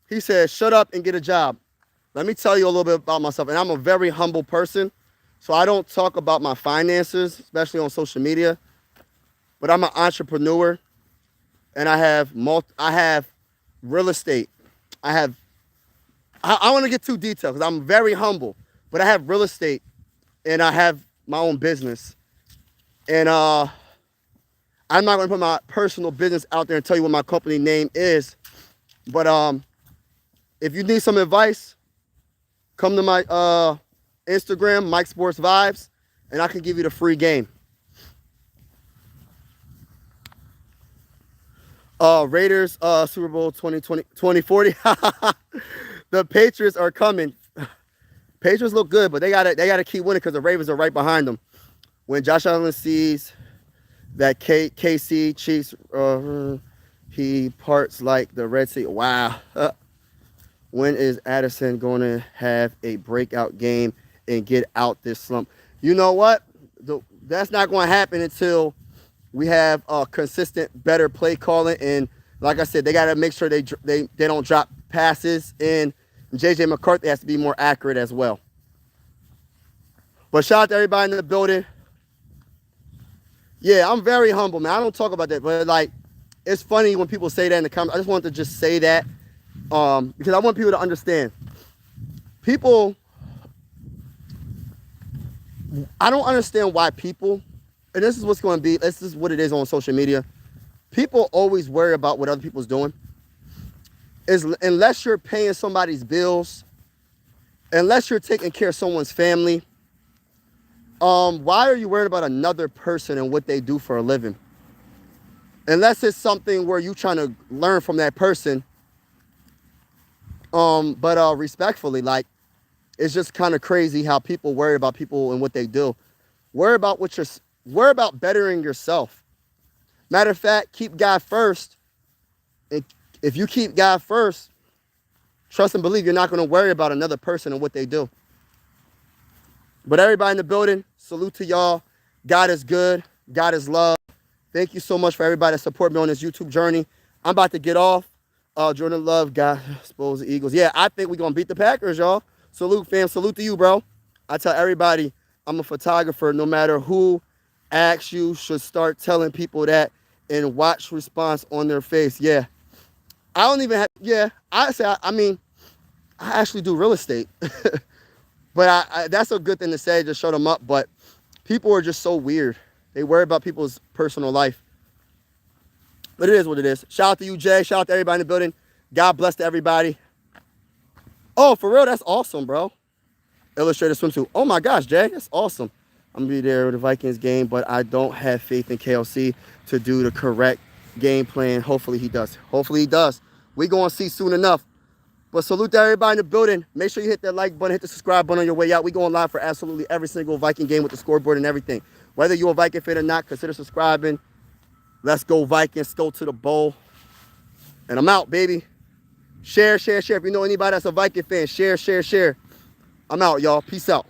He said, shut up and get a job. Let me tell you a little bit about myself. And I'm a very humble person, so I don't talk about my finances, especially on social media. But I'm an entrepreneur, and I have real estate. I want to get too detailed because I'm very humble, but I have real estate, and I have my own business. And I'm not going to put my personal business out there and tell you what my company name is. But if you need some advice, come to my Instagram, Mike Sports Vibes, and I can give you the free game. Raiders Super Bowl 2040. The Patriots are coming. Patriots look good, but they gotta keep winning because the Ravens are right behind them. When Josh Allen sees that KC Chiefs, he parts like the Red Sea. Wow. When is Addison going to have a breakout game and get out this slump? You know what? That's not going to happen until we have consistent, better play calling. And like I said, they got to make sure they don't drop passes. And J.J. McCarthy has to be more accurate as well. But shout out to everybody in the building. Yeah, I'm very humble, man. I don't talk about that. But, like, it's funny when people say that in the comments. I just wanted to just say that because I want people to understand. People, I don't understand why people, and this is what's going to be, this is what it is on social media. People always worry about what other people's doing. Unless you're paying somebody's bills, unless you're taking care of someone's family, Why are you worried about another person and what they do for a living? Unless it's something where you trying to learn from that person. But respectfully, like, it's just kind of crazy how people worry about people and what they do. Worry about worry about bettering yourself. Matter of fact, keep God first. And if you keep God first, trust and believe you're not going to worry about another person and what they do. But everybody in the building, salute to y'all. God is good. God is love. Thank you so much for everybody that support me on this YouTube journey. I'm about to get off. Jordan Love, God, suppose the Eagles. Yeah, I think we're going to beat the Packers, y'all. Salute, fam. Salute to you, bro. I tell everybody I'm a photographer. No matter who asks you, should start telling people that and watch response on their face. Yeah. I don't even have, yeah, I mean, I actually do real estate. But that's a good thing to say, just show them up. But people are just so weird. They worry about people's personal life. But it is what it is. Shout out to you, Jay. Shout out to everybody in the building. God bless to everybody. Oh, for real, that's awesome, bro. Illustrated swimsuit. Oh my gosh, Jay, that's awesome. I'm gonna be there with the Vikings game, but I don't have faith in KLC to do the correct game plan. Hopefully he does. Hopefully he does. We gonna see soon enough. But salute to everybody in the building. Make sure you hit that like button, hit the subscribe button on your way out. We going live for absolutely every single Viking game with the scoreboard and everything. Whether you're a Viking fan or not, consider subscribing. Let's go Vikings. Go to the bowl. And I'm out, baby. Share, share, share. If you know anybody that's a Viking fan, share, share, share. I'm out, y'all. Peace out.